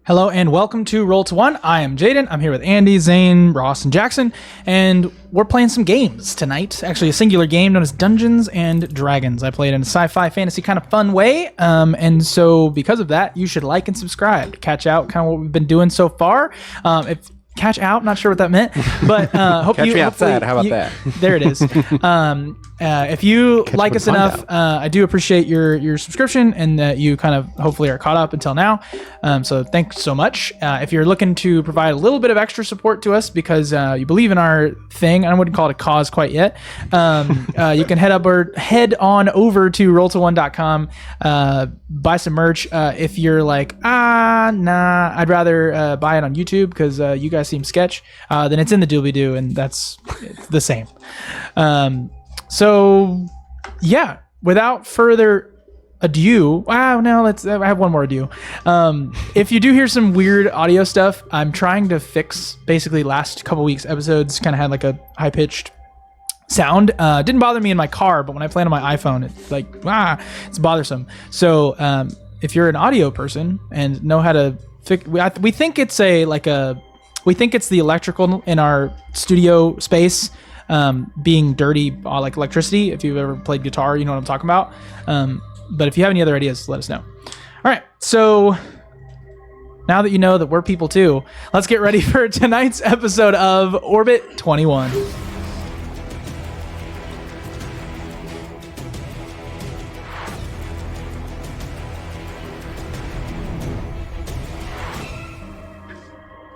Hello and welcome to Roll to One. I am Jaden. I'm here with Andy, Zane, Ross, and Jackson, and we're playing some games tonight. Actually, a singular game known as Dungeons and Dragons. I play it in a sci-fi fantasy kind of fun way, and so because of that, you should like and subscribe to catch out kind of what we've been doing so far. If catch out, not sure what that meant, but hope catch you me outside. How about that? There it is. If you like us enough, I do appreciate your subscription and that you kind of hopefully are caught up until now. So thanks so much. If you're looking to provide a little bit of extra support to us because you believe in our thing, I wouldn't call it a cause quite yet. You can head on over to roll21.com, buy some merch. If you're like, nah, I'd rather buy it on YouTube because you guys seem sketch, then it's in the doobly-doo and it's the same. So yeah, without further ado, I have one more ado. If you do hear some weird audio stuff, I'm trying to fix basically last couple weeks episodes kind of had like a high-pitched sound. Didn't bother me in my car, but when I play on my iPhone, it's like, it's bothersome. So if you're an audio person and know how to fix, we think it's we think it's the electrical in our studio space being dirty, like electricity. If you've ever played guitar, you know what I'm talking about. But if you have any other ideas, let us know. All right, so now that you know that we're people too, let's get ready for tonight's episode of Orbit 21.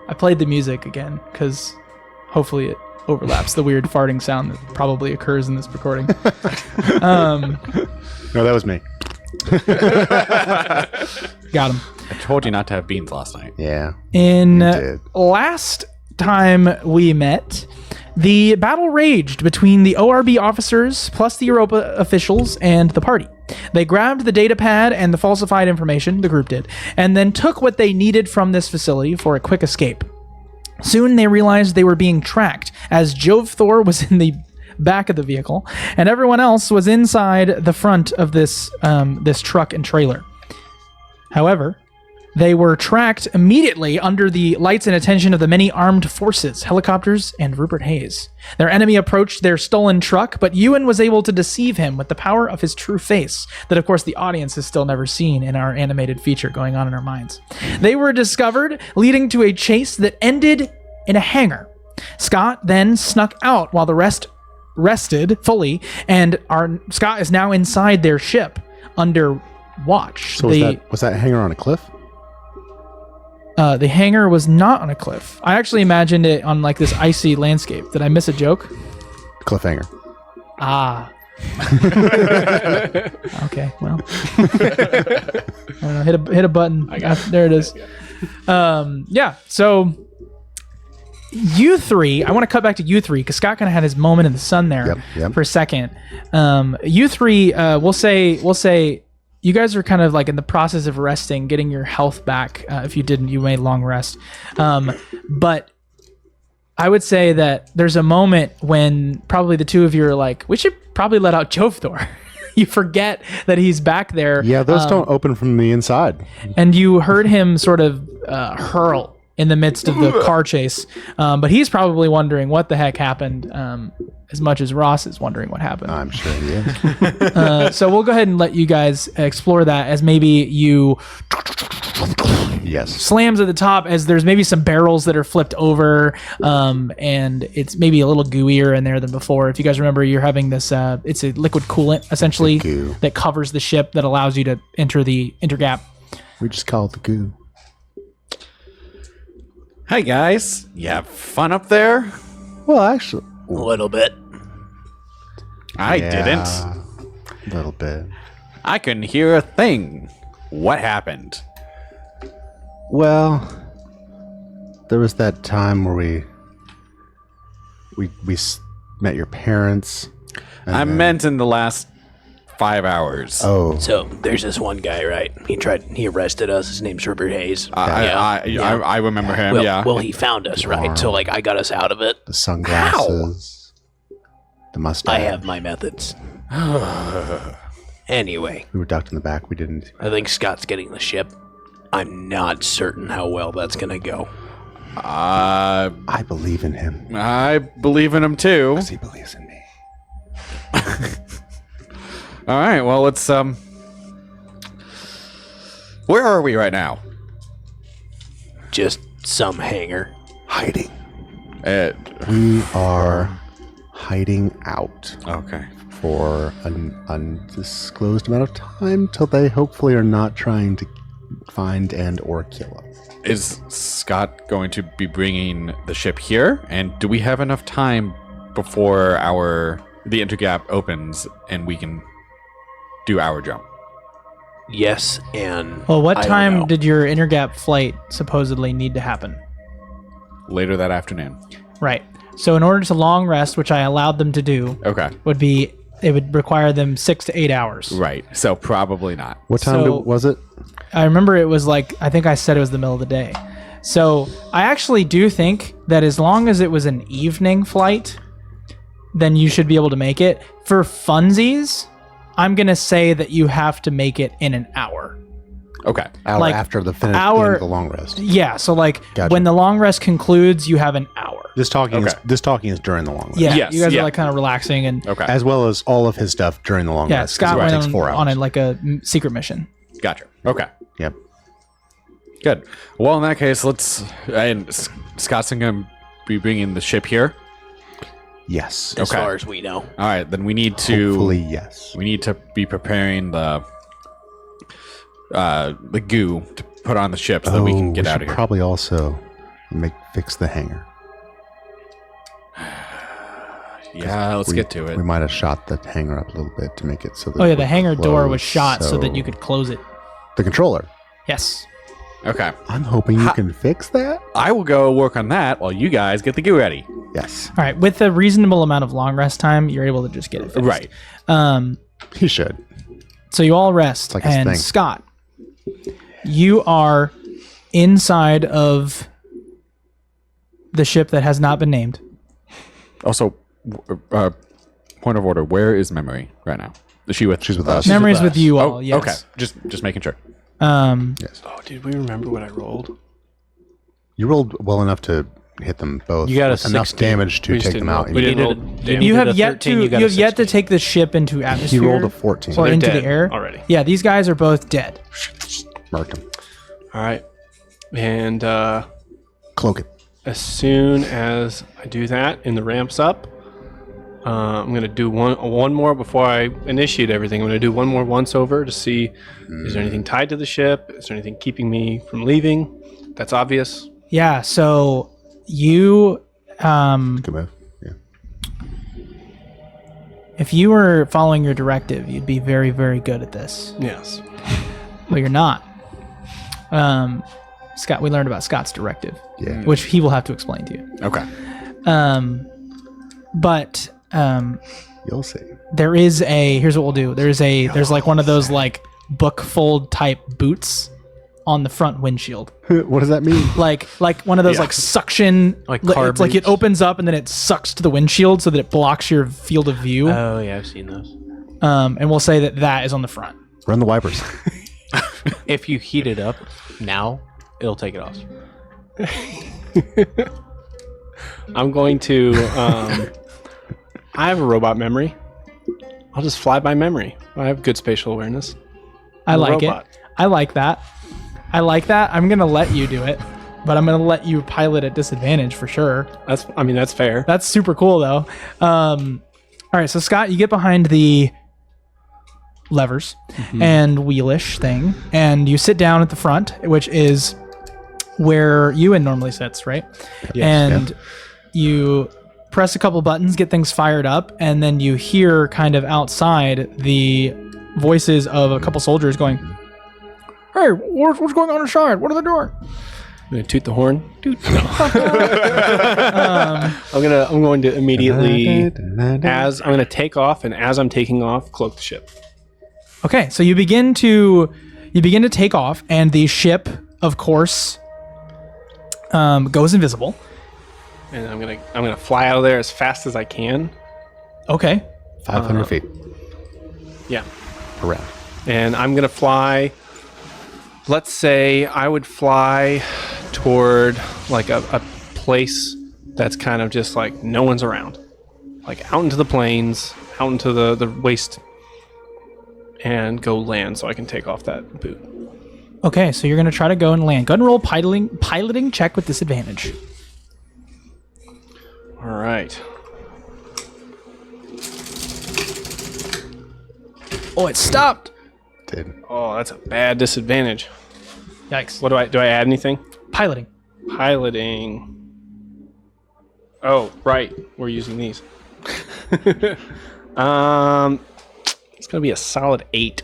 I played the music again because hopefully it overlaps the weird farting sound that probably occurs in this recording. No, that was me. Got him. I told you not to have beans last night. Yeah. Last time we met, the battle raged between the ORB officers plus the Europa officials and the party. They grabbed the data pad and the falsified information, the group did, and then took what they needed from this facility for a quick escape. Soon they realized they were being tracked, as Jove Thor was in the back of the vehicle, and everyone else was inside the front of this truck and trailer. However, they were tracked immediately under the lights and attention of the many armed forces, helicopters, and Rupert Hayes. Their enemy approached their stolen truck, but Ewan was able to deceive him with the power of his true face, that of course the audience has still never seen in our animated feature going on in our minds. They were discovered, leading to a chase that ended in a hangar. Scott then snuck out while the rest rested fully, and Scott is now inside their ship under watch. So was that hangar on a cliff? The hangar was not on a cliff. I actually imagined it on like this icy landscape. Did I miss a joke? Cliffhanger. Okay, well. I don't know, hit a button. There it is. So you three, I want to cut back to you three because Scott kind of had his moment in the sun there for a second. You three, we'll say you guys are kind of like in the process of resting, getting your health back. If you didn't, you made long rest. But I would say that there's a moment when probably the two of you are like, we should probably let out Jove Thor. You forget that he's back there. Yeah, those don't open from the inside. And you heard him sort of hurl in the midst of the car chase. But he's probably wondering what the heck happened, as much as Ross is wondering what happened. I'm sure he is. So we'll go ahead and let you guys explore that as maybe you slams at the top as there's maybe some barrels that are flipped over, and it's maybe a little gooier in there than before. If you guys remember, you're having this, it's a liquid coolant essentially that covers the ship that allows you to enter the intergap. We just call it the goo. Hi guys, you have fun up there? Well, actually, a little bit. I didn't. A little bit. I couldn't hear a thing. What happened? Well, there was that time where we met your parents. I meant in the last 5 hours. Oh. So there's this one guy, right? He arrested us. His name's Rupert Hayes. I remember him. Well, he found us, right? So I got us out of it. The sunglasses. The mustache. I have my methods. Anyway. We were ducked in the back. We didn't. I think Scott's getting the ship. I'm not certain how well that's gonna go. I believe in him. I believe in him too. Because he believes in me. All right, well, let's where are we right now? Just some hangar. Hiding. We are hiding out Okay. for an undisclosed amount of time till they hopefully are not trying to find and or kill us. Is Scott going to be bringing the ship here? And do we have enough time before the intergap opens and we can do our jump? Yes, and Well, what I don't time know. did your intergap flight supposedly need to happen? Later that afternoon. Right. So in order to long rest, which I allowed them to do, Okay. it would require them 6 to 8 hours. Right. So probably not. What time So- was it? I remember it was like, I think I said it was the middle of the day. So I actually do think that as long as it was an evening flight, then you should be able to make it. For funsies, I'm going to say that you have to make it in an hour. Okay. Hour Like, after the finish hour- end of the long rest. Yeah, so like Gotcha. when the long rest concludes, you have an hour. This talking Okay. is during the long rest. Yeah, Yes, you guys yeah. are like kind of relaxing and Okay. As well as all of his stuff during the long yeah, rest. 'cause Scott it went takes 4 hours. on a, like a secret mission. Gotcha. Okay. Yep. Good. Well, in that case, Scott's going to be bringing the ship here. Yes. as okay. far as we know. All right. Then we need to. Hopefully, yes. We need to be preparing the goo to put on the ship so that we can get out of here. Probably also fix the hangar. Yeah, let's get to it. We might have shot the hangar up a little bit to make it so that Oh yeah, it the would hangar door was close, shot so that you could close it. The controller. Yes. Okay. I'm hoping you can fix that. I will go work on that while you guys get the goo ready. Yes. All right, with a reasonable amount of long rest time, you're able to just get it fixed. Right. He should. So you all rest, like his and thing. Scott, you are inside of the ship that has not been named. Also, point of order, where is Memory right now? Is she with? She's with us. Memories with with us. you Oh, all. Yes. okay. Just making sure. Yes. Oh, did we remember what I rolled? You rolled well enough to hit them both. You got a with enough 16. damage to We just take didn't them out. roll. We didn't did roll. it. damage. You did have a yet 13, to you got you a have yet to 16. take the ship into He atmosphere. rolled a 14. or they're into the dead air already. Yeah, these guys are both dead. Marked him. All right. And Cloak it. as soon as I do that and the ramp's up, I'm going to do one more before I initiate everything. I'm going to do one more once over to see is there anything tied to the ship? Is there anything keeping me from leaving? That's obvious. Yeah, so you Good move. Yeah. if you were following your directive, you'd be very, very good at this. Yes. But you're not. Scott, we learned about Scott's directive, Yeah. which he will have to explain to you. Okay. But You'll see. there is here's what we'll do. There's like one of those like book fold type boots on the front windshield. What does that mean? Like one of those like suction Like car it's like it boots? opens up and then it sucks to the windshield so that it blocks your field of view. Oh yeah, I've seen those. And we'll say that is on the front. Run the wipers. If you heat it up now, it'll take it off. I'm going to. I have a robot memory. I'll just fly by memory. I have good spatial awareness. I I'm a like robot. it. I like that. I'm gonna let you do it, but I'm gonna let you pilot at disadvantage for sure. That's fair. That's super cool though. All right, so Scott, you get behind the levers and wheelish thing, and you sit down at the front, which is where Ewan normally sits, right? And you press a couple buttons, get things fired up, and then you hear kind of outside the voices of a couple soldiers going, "Hey, what's going on inside? What are they doing?" I'm gonna toot the horn. Toot. No. I'm going to immediately I'm gonna take off, and as I'm taking off, cloak the ship. Okay, so you begin to take off, and the ship, of course, goes invisible. And I'm gonna fly out of there as fast as I can. Okay, 500 feet Yeah. per round. And I'm gonna fly let's say I would fly toward like a place that's kind of just like no one's around, like out into the plains, out into the waste, and go land so I can take off that boot. Okay, so you're going to try to go and land. Go ahead and roll piloting check with disadvantage. All right. Oh, it stopped. Did. Oh, that's a bad disadvantage. Yikes. What do I add anything? Piloting. Piloting. Oh, right. We're using these. It's gonna be a solid 8.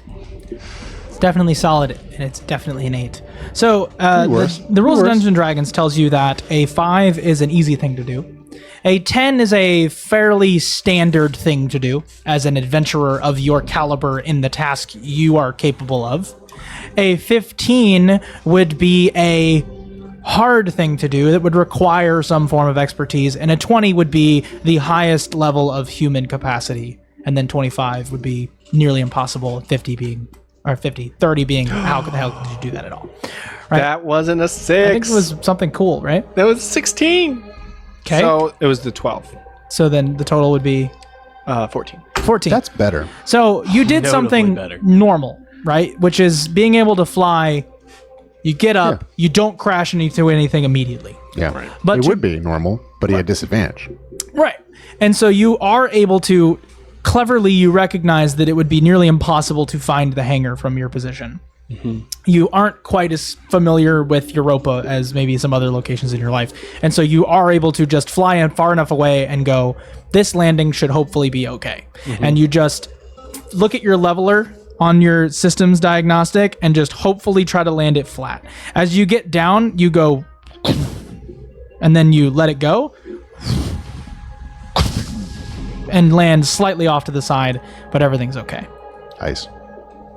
It's definitely solid, and it's definitely an 8. So worse. the rules of Dungeons and Dragons tells you that a 5 is an easy thing to do. A 10 is a fairly standard thing to do as an adventurer of your caliber in the task you are capable of. A 15 would be a hard thing to do that would require some form of expertise, and a 20 would be the highest level of human capacity, and then 25 would be nearly impossible, 30 being how the hell could you do that at all? Right? That wasn't a 6. I think it was something cool, right? That was 16. Okay. So it was the 12. So then the total would be 14. 14. That's better. So you did Notably something better. normal, right? Which is being able to fly. You get up, you don't crash into anything immediately. Yeah. Right. But it to- would be normal, but he had disadvantage. Right. And so you are able to, cleverly, you recognize that it would be nearly impossible to find the hangar from your position. Mm-hmm. You aren't quite as familiar with Europa as maybe some other locations in your life. And so you are able to just fly in far enough away and go, this landing should hopefully be okay. Mm-hmm. And you just look at your leveler on your systems diagnostic and just hopefully try to land it flat. As you get down, you go, and then you let it go and land slightly off to the side, but everything's okay. Nice.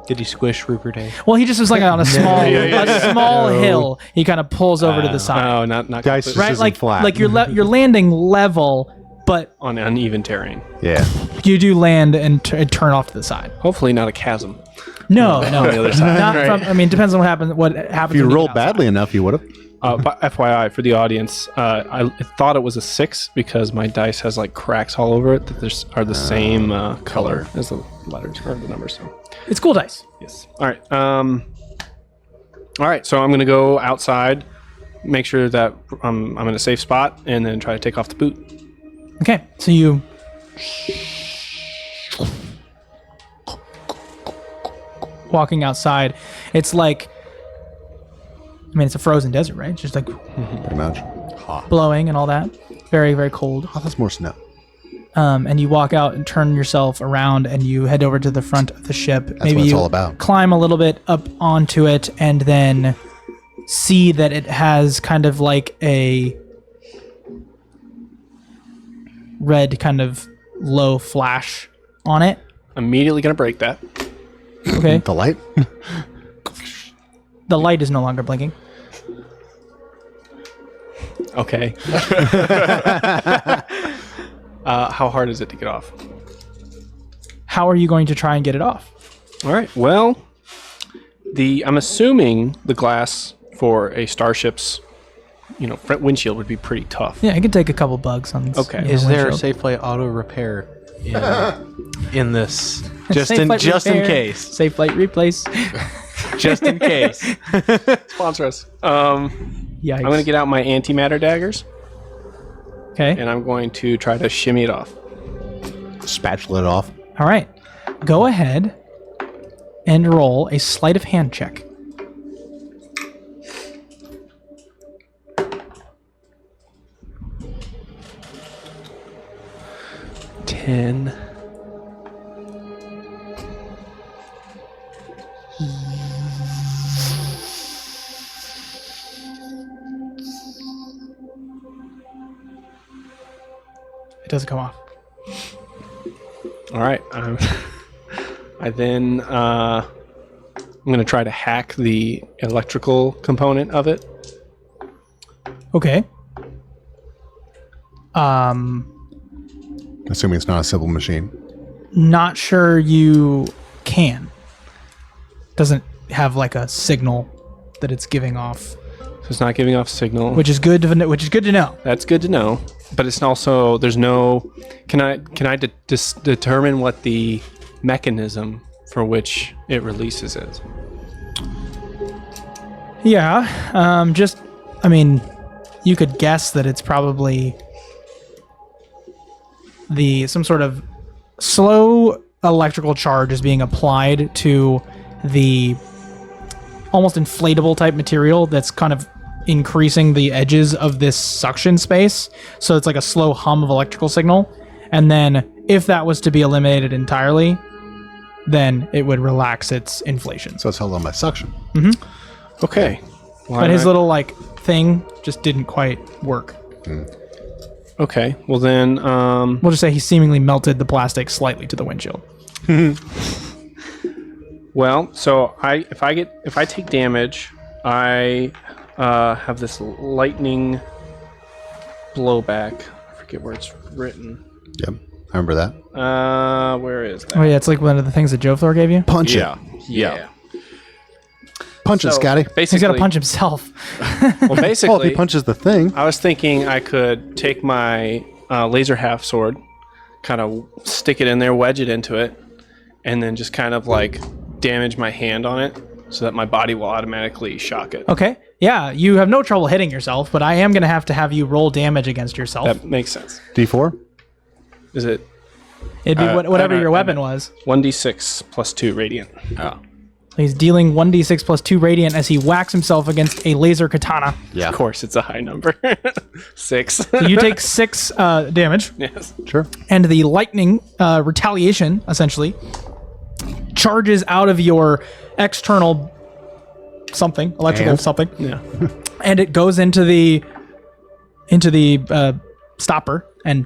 Did he squish Rupert A? Well, he just was like on a small, a small hill. He kind of pulls over to the side, Oh, not Dice completely just right? isn't Like, flat. like you're landing level, but on uneven terrain. Yeah. you do land and turn off to the side. Hopefully not a chasm. No, On the other side. not from. I mean, depends on what happens. What happens If you when rolled get outside. badly enough, you would have. But FYI, for the audience, I thought it was a 6 because my dice has like cracks all over it that are the same color as the letters or the numbers. So. It's cool dice. Yes. All right. All right. So I'm going to go outside, make sure that I'm in a safe spot, and then try to take off the boot. Okay, so you walking outside. It's like, I mean, it's a frozen desert, right? It's just like Pretty much. blowing and all that. Very, very cold. Oh, that's more snow. And you walk out and turn yourself around and you head over to the front of the ship. That's Maybe what it's you all about. climb a little bit up onto it and then see that it has kind of like a red kind of low flash on it. Immediately going to break that. Okay. The light? The light is no longer blinking. Okay. How hard is it to get off? How are you going to try and get it off? All right. Well, I'm assuming the glass for a starship's, front windshield would be pretty tough. Yeah, it could take a couple bugs on. Okay. Is there a windshield. Safelight auto repair in this? Just Safe in flight repair, case. Safe flight replace. Just in case. Sponsor us. Yikes. I'm going to get out my antimatter daggers, Okay. and I'm going to try to shimmy it off. Spatula it off. All right. Go ahead and roll a sleight of hand check. Ten. It doesn't come off. All right. I then I'm going to try to hack the electrical component of it. Okay. Assuming it's not a civil machine. Not sure you can. Doesn't have like a signal that it's giving off, So it's not giving off signal. which is good to know. That's good to know. But it's also there's no. Can I determine what the mechanism for which it releases is? Yeah. I mean, you could guess that it's probably some sort of slow electrical charge is being applied to the almost inflatable type material that's kind of increasing the edges of this suction space. So it's like a slow hum of electrical signal. And then if that was to be eliminated entirely, then it would relax its inflation. So it's held on by suction. Okay. But his little like thing just didn't quite work. Okay. Well then, We'll just say he seemingly melted the plastic slightly to the windshield. well, so if I take damage, I have this lightning blowback. I forget where it's written. Yep. I remember that. Where is that? Oh yeah, it's like one of the things that Joe Thor gave you. Punch Yeah. it. Yeah. Punch it, So, Scotty. He's Basically, got to punch himself. Well, Oh, if basically, he punches the thing. I was thinking I could take my laser half sword, kind of stick it in there, wedge it into it, and then just kind of like damage my hand on it so that my body will automatically shock it. Okay. Yeah, you have no trouble hitting yourself, but I am going to have you roll damage against yourself. That makes sense. D4? Is it It'd be whatever your I weapon know. was. 1d6 plus 2 radiant? Oh. He's dealing 1d6 plus 2 radiant as he whacks himself against a laser katana. Yeah. Of course, it's a high number. 6. So you take 6 damage, Yes. Sure. and the lightning retaliation, essentially, charges out of your external something, electrical And? something, Yeah. and it goes into the stopper and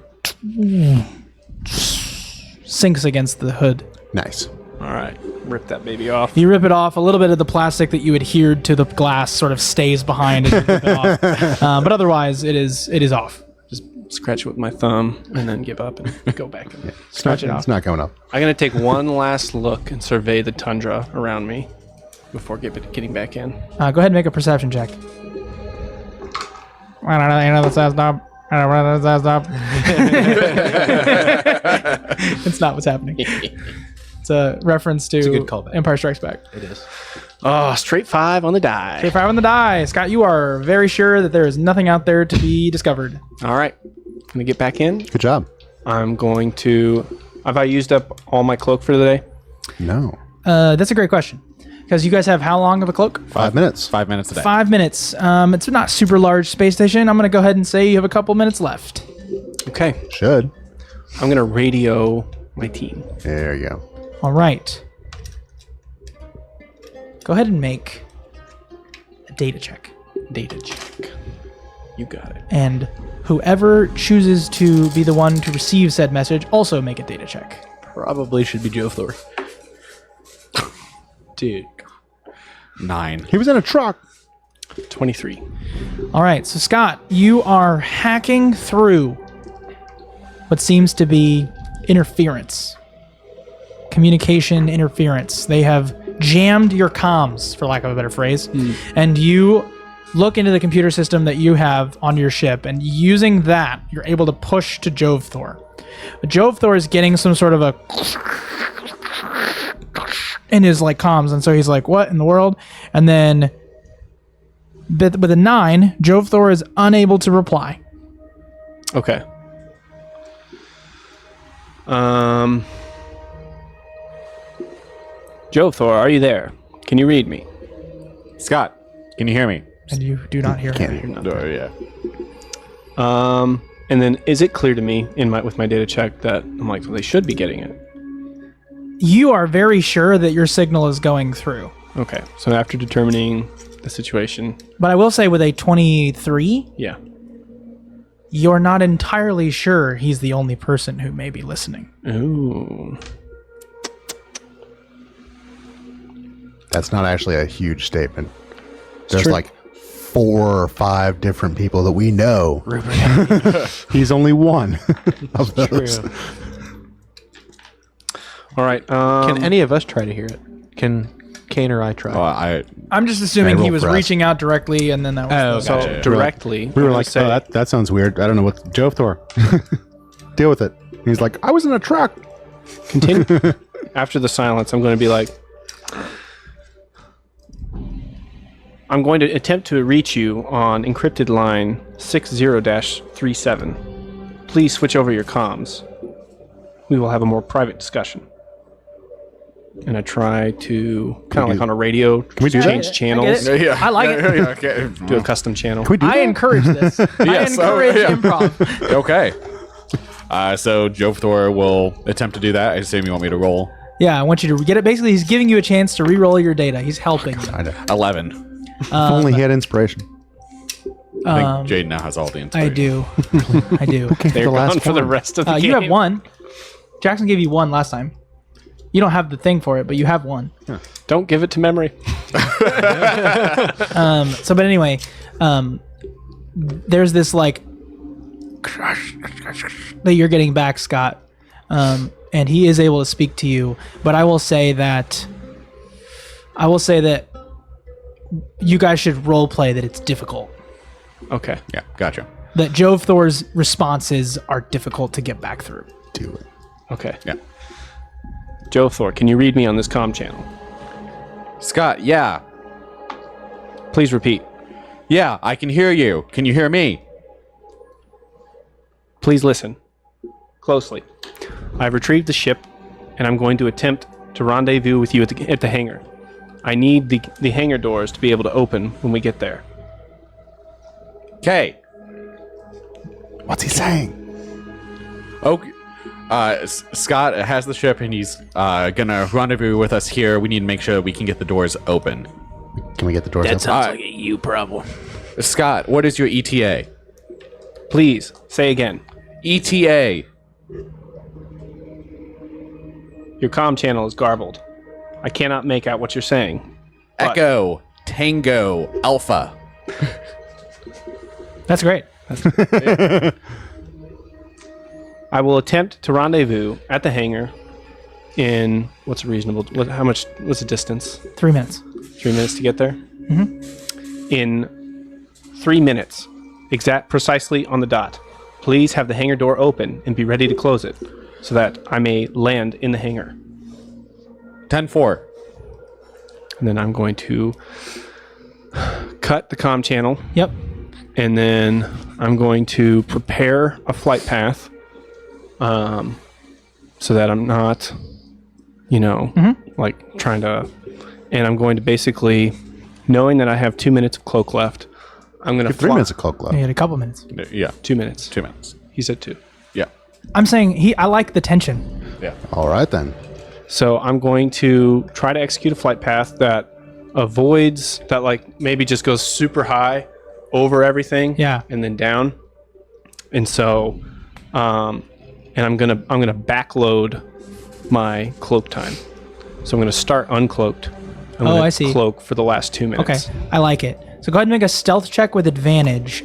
sinks against the hood. Nice. All right. Rip that baby off. You rip it off. A little bit of the plastic that you adhered to the glass sort of stays behind as you rip it off. But otherwise, it is off. Just scratch it with my thumb and then give up and go back. And Scratch it It's off. not going up. I'm going to take one last look and survey the tundra around me before getting back in. Go ahead and make a perception check. I don't know the size knob. I don't know the size knob. It's not what's happening. It's a reference to a good callback. Empire Strikes Back. It is. Oh, straight 5 on the die. Okay, 5 on the die. Scott, you are very sure that there is nothing out there to be discovered. All right. I'm going to get back in. Good job. I'm going to... Have I used up all my cloak for the day? No. That's a great question. Because you guys have how long of a cloak? 5 minutes. 5 minutes a day. 5 minutes. It's not super large space station. I'm going to go ahead and say you have a couple minutes left. Okay. Should. I'm going to radio my team. There you go. All right. Go ahead and make a data check. Data check. You got it. And whoever chooses to be the one to receive said message, also make a data check. Probably should be Joe Thor. Dude. 9. He was in a truck. 23. All right, so Scott, you are hacking through what seems to be interference. Communication interference. They have jammed your comms, for lack of a better phrase, and you look into the computer system that you have on your ship, and using that, you're able to push to Jove Thor. But Jove Thor is getting some sort of a in his like comms, and so he's like, "What in the world?" And then, with a 9, Jove Thor is unable to reply. Okay. Joe Thor, are you there? Can you read me? Scott, can you hear me? And you do not hear Can't him. hear. Oh, yeah. And then is it clear to me with my data check that I'm like, well, they should be getting it? You are very sure that your signal is going through. Okay. So after determining the situation, But I will say with a 23, yeah. you're not entirely sure he's the only person who may be listening. Ooh. That's not actually a huge statement. There's true. like 4 or 5 different people that we know. He's only one of those. All right. Can any of us try to hear it? Can Kane or I try? I'm just assuming Okay, he roll was for us. reaching out directly, and then that was So Gotcha. directly, We were I'm like, gonna oh, that sounds weird. I don't know what. Joe Thor. Deal with it. He's like, I was in a truck. continue. After the silence, I'm going to be like, I'm going to attempt to reach you on encrypted line 60-37. Please switch over your comms. We will have a more private discussion. And I try to kind of like on a radio we do that? change channels. I get it. I like it. Okay. Do a custom channel. Can we do I that? encourage this. I Yes, encourage yeah. improv. Okay. So Jovthor will attempt to do that. I assume you want me to roll. Yeah, I want you to get it. Basically, he's giving you a chance to re-roll your data. He's helping you. I know. 11. If only he had inspiration. I think Jade now has all the I inspiration. do. I do. They're gone for the rest of the game. You have one. Jackson gave you one last time. You don't have the thing for it, but you have one. Don't give it to memory. But anyway, there's this like that you're getting back, Scott, and he is able to speak to you. But I will say that you guys should role play that it's difficult. Okay. Yeah, gotcha. That Jove Thor's responses are difficult to get back through. Do it. Okay. Yeah. Joe Thor, can you read me on this comm channel? Scott, yeah. Please repeat. Yeah, I can hear you. Can you hear me? Please listen closely. I've retrieved the ship, and I'm going to attempt to rendezvous with you at the hangar. I need the hangar doors to be able to open when we get there. Okay. What's he saying? Okay. Scott has the ship, and he's gonna rendezvous with us here. We need to make sure that we can get the doors open. Can we get the doors That open? sounds like a you problem. Scott, what is your ETA? Please, say again. ETA. Your comm channel is garbled. I cannot make out what you're saying. But Echo. Tango. Alpha. That's great. I will attempt to rendezvous at the hangar in what's the distance? 3 minutes. 3 minutes to get there? Mm-hmm. In 3 minutes, precisely on the dot. Please have the hangar door open and be ready to close it so that I may land in the hangar. 10-4. And then I'm going to cut the comm channel, Yep. and then I'm going to prepare a flight path so that I'm not, like trying to... And I'm going to basically, knowing that I have 2 minutes of cloak left, I'm going to 3 minutes of cloak left. You had a couple minutes. Yeah. 2 minutes. 2 minutes. He said 2. Yeah. I'm saying I like the tension. Yeah. All right, then. So I'm going to try to execute a flight path that avoids, that like maybe just goes super high over everything. Yeah. And then down. And so, and I'm gonna backload my cloak time. So I'm gonna start uncloaked. I'm gonna I see. Cloak for the last 2 minutes. Okay, I like it. So go ahead and make a stealth check with advantage.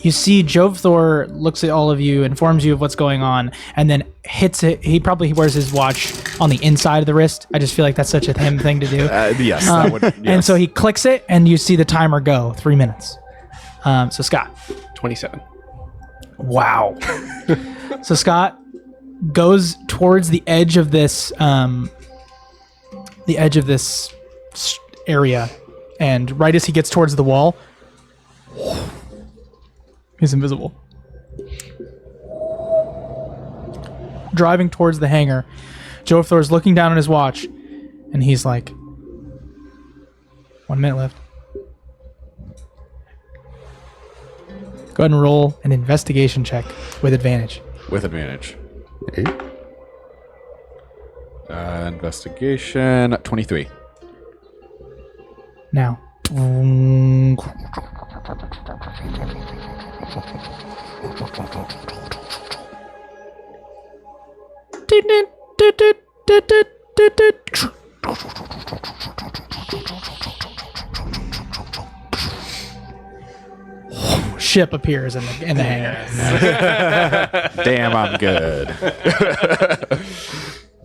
You see Jove Thor looks at all of you, informs you of what's going on, and then hits it. He probably wears his watch on the inside of the wrist. I just feel like that's such a him thing to do. Yes. That would, yes. And so he clicks it, and you see the timer go, 3 minutes. So Scott. 27. Wow. So Scott goes towards the edge of this area, and right as he gets towards the wall, he's invisible. Driving towards the hangar, Joe Thor's looking down at his watch, and he's like, 1 minute left. Go ahead and roll an investigation check with advantage. With advantage. 8. Investigation 23. Now. Ship appears in the hangar. Damn, I'm good.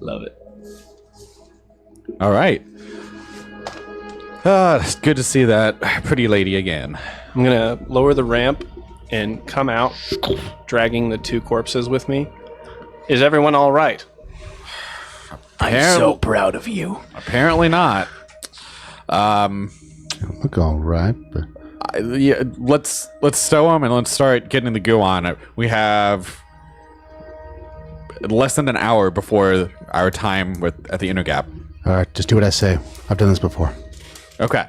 Love it. All right. It's good to see that pretty lady again. I'm gonna lower the ramp and come out, dragging the 2 corpses with me. Is everyone all right? I'm so proud of you. Apparently not. Look all right, but Yeah, let's stow them and let's start getting the goo on it. We have less than an hour before our time at the inner gap. all right, just do what I say. I've done this before, Okay.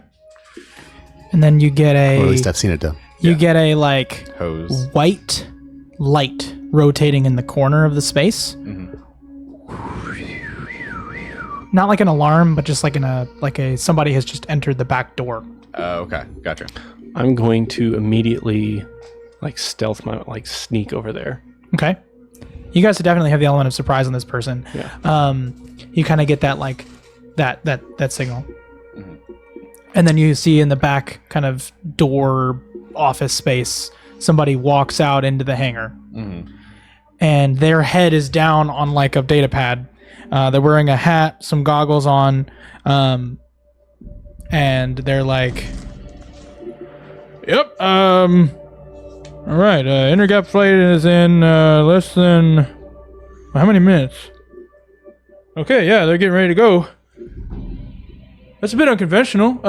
And then you get or at least I've seen it done. you get a like Hose. white light rotating in the corner of the space. Not like an alarm, but just like somebody has just entered the back door. Okay, gotcha. I'm going to immediately sneak over there. Okay. You guys definitely have the element of surprise on this person. Yeah. You kind of get that like that signal. And then you see in the back kind of door office space, somebody walks out into the hangar. And their head is down on like a data pad. They're wearing a hat, some goggles on, and they're like, "Yep, all right, intergap flight is in less than how many minutes? Okay, yeah, they're getting ready to go. That's a bit unconventional."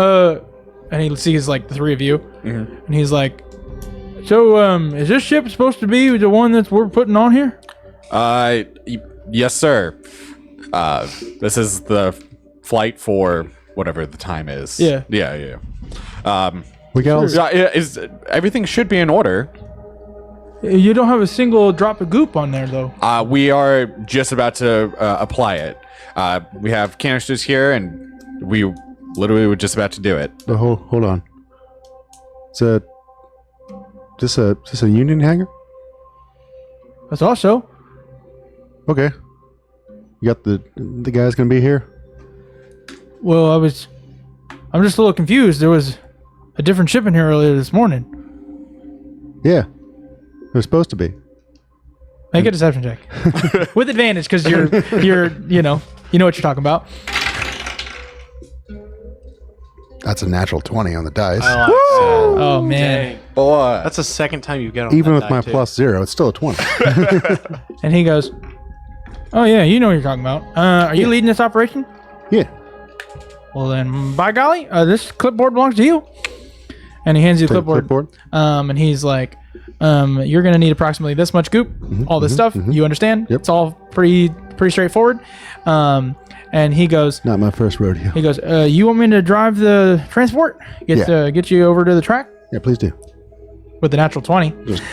And he sees like the 3 of you, and he's like, "So, is this ship supposed to be the one that we're putting on here?" Yes, sir. This is the flight for whatever the time is. Yeah. Yeah. We got Everything should be in order. You don't have a single drop of goop on there, though. We are just about to apply it. We have canisters here, and we literally were just about to do it. hold on. Is this a Union hangar? That's also. Okay. You got the guys gonna be here? Well, I'm just a little confused. There was a different ship in here earlier this morning. Yeah. They're supposed to be. Make a deception check with advantage because you're you know what you're talking about. That's a natural 20 on the dice. Oh man! Boy. That's the second time you get on Even that with my die, too. +0, it's still a 20. And he goes, "Oh yeah, you know what you're talking about. Are you leading this operation?" Yeah. Well then, by golly, this clipboard belongs to you. And he hands you the clipboard. And he's like, "You're gonna need approximately this much goop, all this stuff. You understand? Yep. It's all pretty straightforward." And he goes, Not my first rodeo. He goes, "You want me to drive the transport? Get you over to the track?" Yeah, please do. With the natural 20. Just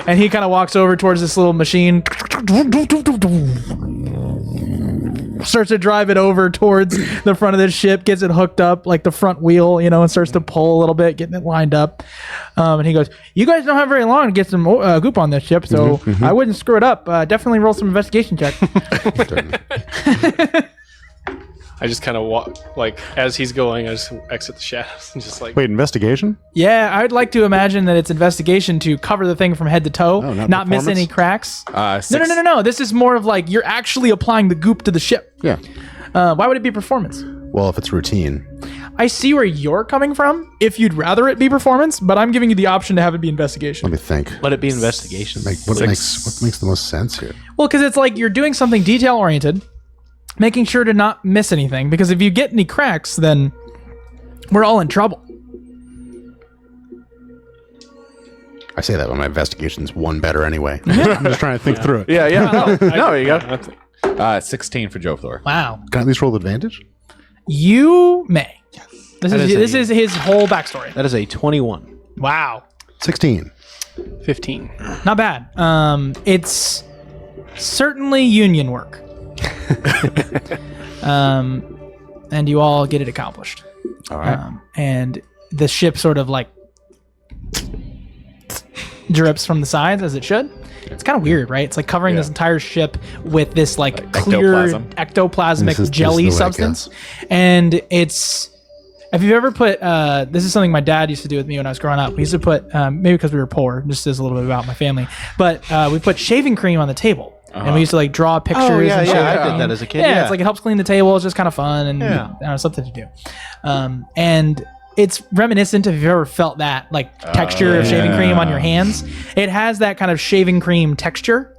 And he kind of walks over towards this little machine. Starts to drive it over towards the front of the ship, gets it hooked up, like the front wheel, and starts to pull a little bit, getting it lined up. And he goes, "You guys don't have very long to get some goop on this ship, so I wouldn't screw it up. Definitely roll some investigation check." I just kind of walk, as he's going, I just exit the shadows and just Wait, investigation? Yeah, I'd like to imagine that it's investigation to cover the thing from head to toe, Oh, not miss performance? any cracks. Six. No. This is more of like you're actually applying the goop to the ship. Yeah. Why would it be performance? Well, if it's routine. I see where you're coming from. If you'd rather it be performance, but I'm giving you the option to have it be investigation. Let me think. Let it be investigation. What makes the most sense here? Well, because it's like you're doing something detail oriented, making sure to not miss anything. Because if you get any cracks, then we're all in trouble. I say that when my investigation's one better anyway. I'm just trying to think through it. Yeah. No, there you go. 16 for Joe Thor. Wow. Can I at least roll advantage? You may. This That is is this is his whole backstory. That is a 21. Wow. 16. 15. Not bad. It's certainly union work. And you all get it accomplished. All right. And the ship sort of like drips from the sides as it should. It's kind of weird, right? It's like covering this entire ship with this like clear ectoplasmic This is jelly the way it substance. And it's, if you've ever put, this is something my dad used to do with me when I was growing up. We used to put, maybe because we were poor, just as a little bit about my family, but we put shaving cream on the table. And we used to like draw pictures. Oh, yeah, and shit. yeah, I did that as a kid, Yeah, yeah. it's like it helps clean the table. It's just kind of fun and Yeah. something to do. And it's reminiscent if you've ever felt that like texture of shaving cream on your hands. It has that kind of shaving cream texture.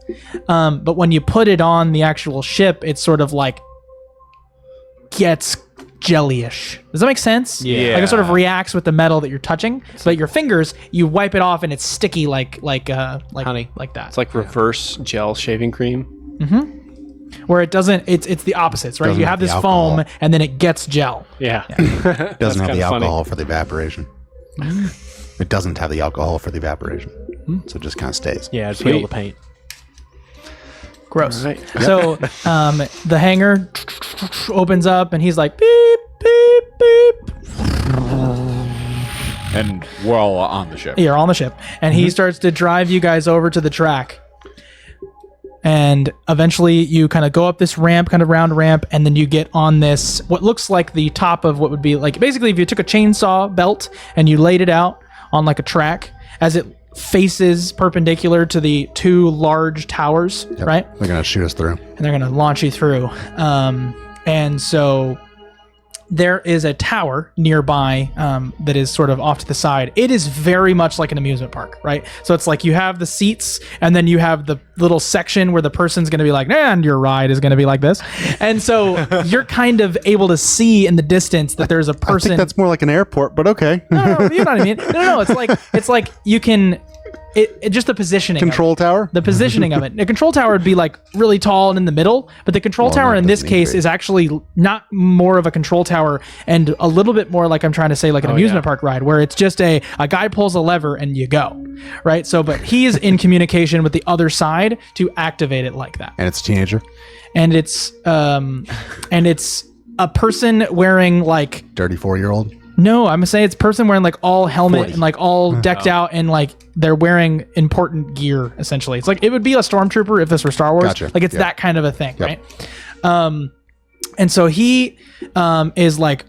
But when you put it on the actual ship, it's sort of like gets jellyish. Does that make sense? Yeah. Like it sort of reacts with the metal that you're touching. So that your fingers, you wipe it off and it's sticky like honey. like that. It's like reverse gel shaving cream. Where it doesn't, it's the opposites, right? Doesn't You have have the this alcohol. foam and then it gets gel. Yeah. It doesn't have the kinda funny. alcohol for the evaporation. It doesn't have the alcohol for the evaporation. So it just kind of stays. Yeah, I'd Sweet. peel the paint. Gross. Right. So the hanger opens up and he's like, beep, beep, beep. And we're all on the ship. You're on the ship. And he starts to drive you guys over to the track. And eventually you kind of go up this ramp, kind of round ramp, and then you get on this, what looks like the top of what would be like, basically if you took a chainsaw belt and you laid it out on like a track as it faces perpendicular to the two large towers, right? They're going to shoot us through. And they're going to launch you through. And so there is a tower nearby that is sort of off to the side. It is very much like an amusement park, right? So it's like you have the seats and then you have the little section where the person's going to be like, and your ride is going to be like this. And so you're kind of able to see in the distance that there's a I person. think that's more like an airport, but okay. No, you know what I mean? No. It's like you can, it just the positioning. of it. Control tower? The positioning of it. A control tower would be like really tall and in the middle, but the control tower that in this doesn't mean case great. is actually not more of a control tower and a little bit more like I'm trying to say like an amusement park ride where it's just a guy pulls a lever and you go, right? So, but he is in communication with the other side to activate it like that. And it's a teenager. And it's a person wearing like, Dirty 4-year-old. no, I'm gonna say it's a person wearing like all helmet and like all decked out and like they're wearing important gear essentially. It's like it would be a stormtrooper if this were Star Wars. Gotcha. Like it's Yep. that kind of a thing, right? And so he is like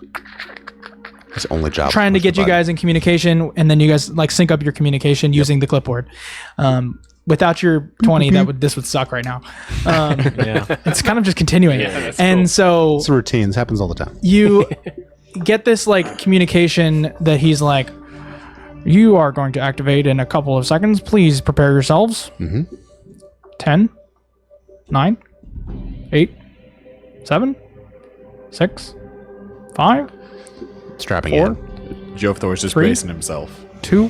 His only job. trying to was get you button. guys in communication, and then you guys like sync up your communication using the clipboard. Without your 20, this would suck right now. Yeah. It's kind of just continuing, that's and cool. so It's a routine. This happens all the time. you get this like communication that he's like, you are going to activate in a couple of seconds. Please prepare yourselves. 10, 9, 8, 7, 6, 5, Strapping 4, in. Joe Thor's just 3. bracing himself. 2,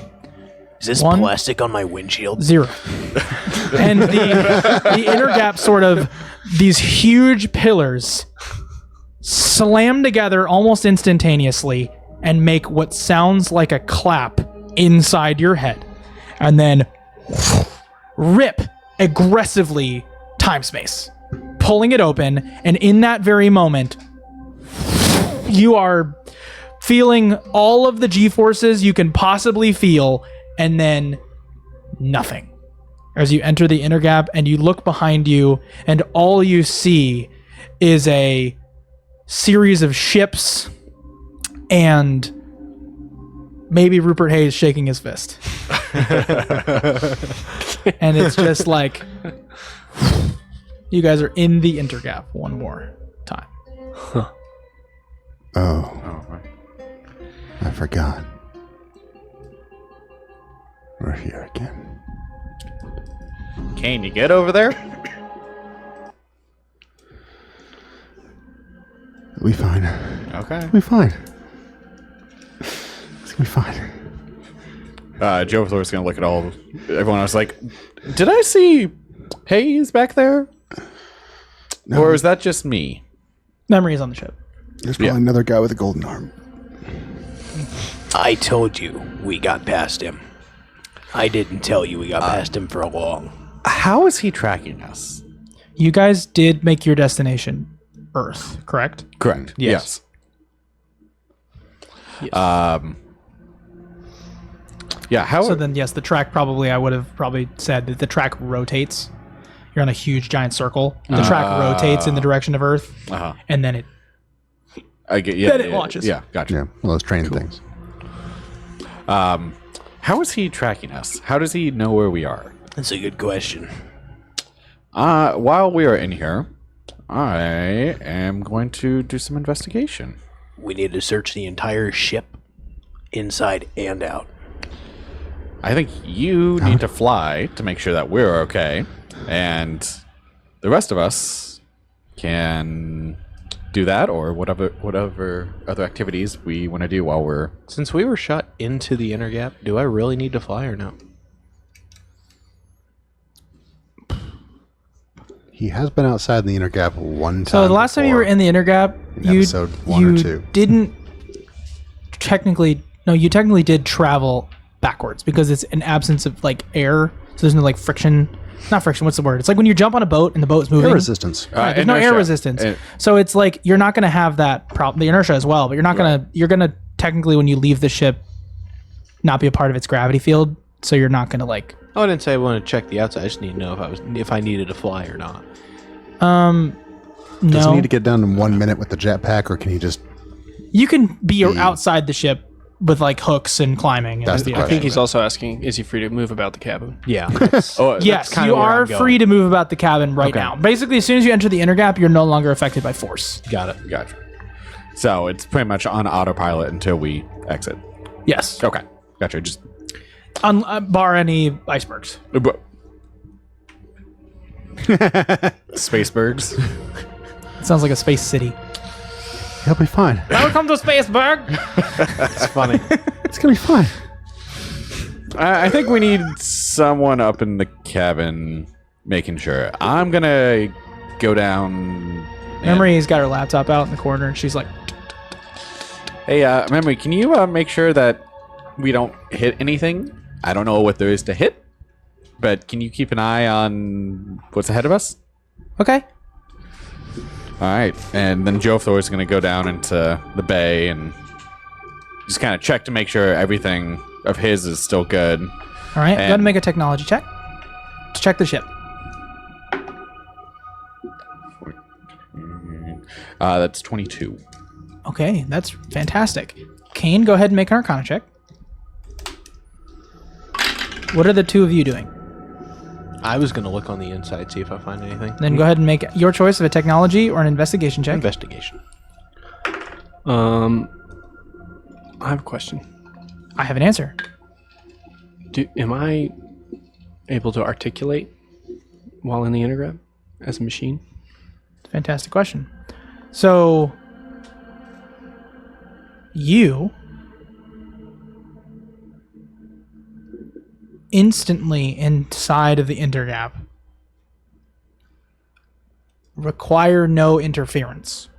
Is this One. plastic on my windshield? 0. And the inner gap sort of these huge pillars slam together almost instantaneously and make what sounds like a clap inside your head and then rip aggressively time space, pulling it open, and in that very moment you are feeling all of the G-forces you can possibly feel and then nothing as you enter the inner gap and you look behind you and all you see is a series of ships and maybe Rupert Hayes shaking his fist. And it's just like you guys are in the intergap one more time. Oh, right. I forgot. We're here again. Kane, you get over there? We fine. Okay. We fine. It's gonna be fine. Joe Thor's gonna look at everyone else like, did I see Hayes back there? No. Or is that just me? Memory is on the ship. There's probably another guy with a golden arm. I told you we got past him. I didn't tell you we got past him for long. How is he tracking us? You guys did make your destination Earth, correct? Correct. Yes. Yeah, how So then, yes, the track probably, I would have probably said that the track rotates. You're on a huge giant circle. The track rotates in the direction of Earth, and then it I get yeah. Then it launches. Yeah, gotcha. Yeah, well, those training things. How is he tracking us? How does he know where we are? That's a good question. While we are in here, I am going to do some investigation. We need to search the entire ship, inside and out. I think you need to fly to make sure that we're okay, and the rest of us can do that or whatever other activities we want to do while we're... Since we were shot into the inner gap, do I really need to fly or no? He has been outside the inner gap one time. So the last time you were in the inner gap, you episode 1 or 2. didn't technically. No, you technically did travel backwards because it's an absence of like air, so there's no like friction. Not friction. What's the word? It's like when you jump on a boat and the boat's moving. Air resistance. Right, there's no air Inertia. resistance. So it's like you're not going to have that problem, the inertia as well, but you're not going to, you're going to technically when you leave the ship not be a part of its gravity field. So you're not going to like, Oh, I didn't say I want to check the outside. I just need to know if I needed to fly or not. Does he no, need to get down in 1 minute with the jetpack, or can he just... you can be outside the ship with like hooks and climbing. That's And the be I question. think he's also asking, is he free to move about the cabin? Yeah. Yes, kinda you where are I'm going. free to move about the cabin right Okay. now. Basically, as soon as you enter the inner gap, you're no longer affected by force. Got it. Gotcha. So it's pretty much on autopilot until we exit. Yes, Okay. Gotcha. Just... bar any icebergs. Spacebergs. It sounds like a space city. He'll be fine. Welcome to Spaceberg. It's funny. It's going to be fine. I think we need someone up in the cabin making sure. I'm going to go down... Memory's got her laptop out in the corner, and she's like, Hey, Memory, can you make sure that we don't hit anything? I don't know what there is to hit, but can you keep an eye on what's ahead of us? okay. All right. And then Joe Thor is going to go down into the bay and just kind of check to make sure everything of his is still good. All right, go ahead And- and make a technology check to check the ship. That's 22. Okay, that's fantastic. Kane, go ahead and make an Arcana check. What are the two of you doing? I was going to look on the inside, see if I find anything. Then go ahead and make your choice of a technology or an investigation check. Investigation. I have a question. I have an answer. Am I able to articulate while in the intergrab as a machine? Fantastic question. So, you instantly inside of the intergap require no interference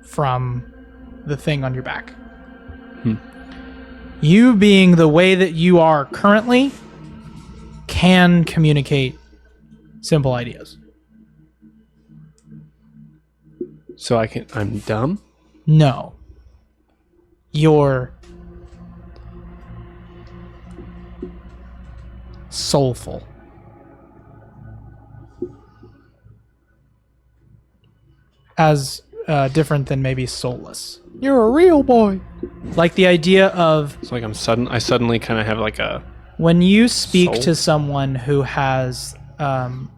from the thing on your back. You being the way that you are currently can communicate simple ideas. So I'm dumb? No. You're soulful. As different than maybe soulless. You're a real boy. Like the idea of It's like I suddenly kind of have like a... when you speak Soul? to someone who has and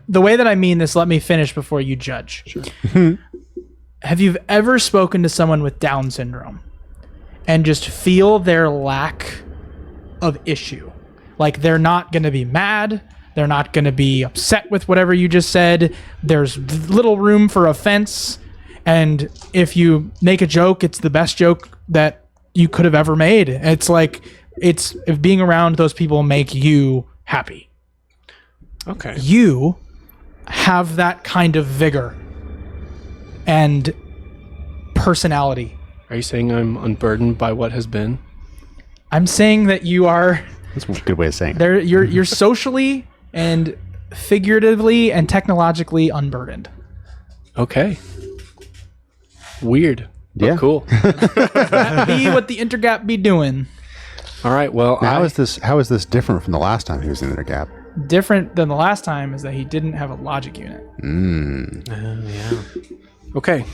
the way that I mean this, let me finish before you judge. Sure. Have you ever spoken to someone with Down syndrome and just feel their lack of issue? Like they're not going to be mad. They're not going to be upset with whatever you just said. There's little room for offense. And if you make a joke, it's the best joke that you could have ever made. It's like, if being around those people make you happy. Okay. You have that kind of vigor and personality. Are you saying I'm unburdened by what has been? I'm saying that you are That's a good way of saying it. there. You're socially and figuratively and technologically unburdened. Okay. Weird. But Yeah. cool. That be what the intergap be doing. All right. Well, How is this different from the last time he was in the gap? Different than the last time is that he didn't have a logic unit. Okay.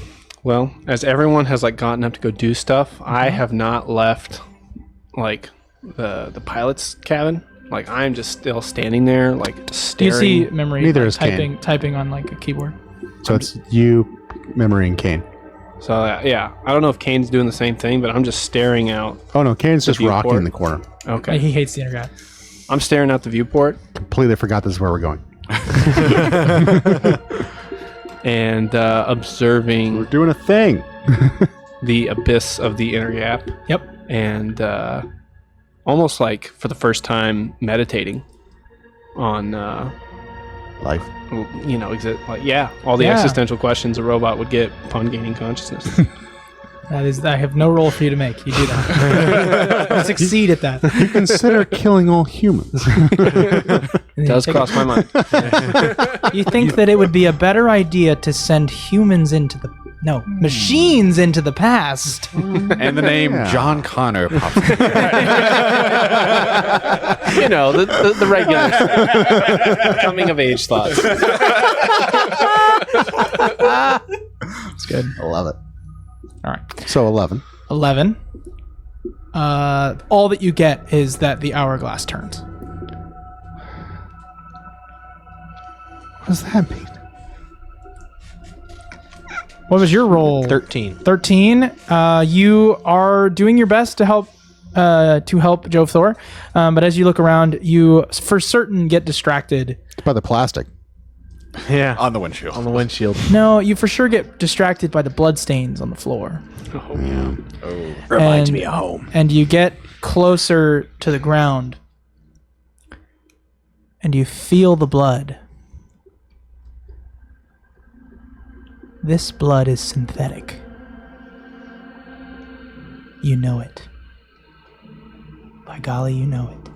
Well, as everyone has like gotten up to go do stuff, I have not left like the pilot's cabin Like I'm just still standing there, like staring. You see Memory Neither like, is Kane. typing on like a keyboard. So it's you, Memory, and Kane. So yeah, I don't know if Kane's doing the same thing, but I'm just staring out. Oh no, Kane's just viewport. rocking in the corner. Okay, He hates the internet. I'm staring out the viewport Completely forgot this is where we're going. and observing We're doing a thing. the abyss of the inner gap. Yep. And almost like for the first time meditating on Life. all the Yeah. existential questions a robot would get upon gaining consciousness. I have no role for you to make. You do that. Succeed at that. You consider killing all humans. Does cross my mind. You think that it would be a better idea to send humans into the machines into the past. And the name John Connor pops up. You know, the regular coming of age thoughts. It's good. I love it. All right. So 11. 11. All that you get is that the hourglass turns. What does that mean? What was your roll? 13. 13. You are doing your best to help Joe Thor, but as you look around, you for certain get distracted. It's by the plastic. Yeah. On the windshield. On the windshield. No, you for sure get distracted by the bloodstains on the floor. Reminds And- me of home. And you get closer to the ground, and you feel the blood. This blood is synthetic. You know it. By golly, you know it.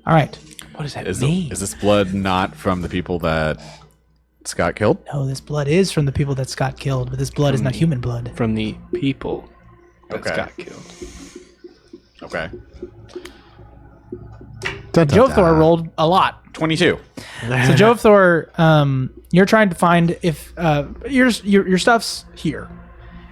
All right. What does that Is mean? this blood not from the people that Scott killed? No, this blood is from the people that Scott killed, but this blood is not human blood. From the people that Okay. got killed. Okay. Joe Thor rolled a lot. 22. So Joe Thor, you're trying to find if your stuff's here.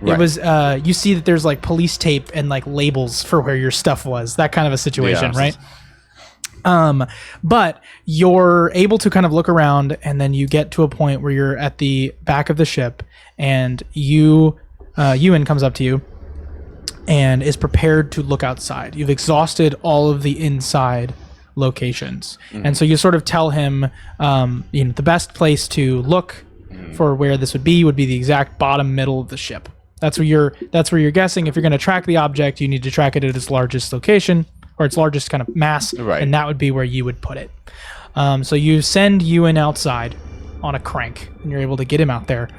It Right. was you see that there's like police tape and like labels for where your stuff was. That kind of a situation, Yeah. right? But you're able to kind of look around, and then you get to a point where you're at the back of the ship, and Ewan comes up to you and is prepared to look outside. You've exhausted all of the inside locations, and so you sort of tell him, the best place to look for where this would be the exact bottom middle of the ship. That's where you're guessing. If you're going to track the object, you need to track it at its largest location or its largest kind of mass, Right. and that would be where you would put it. So you send Ewan outside on a crank, and you're able to get him out there.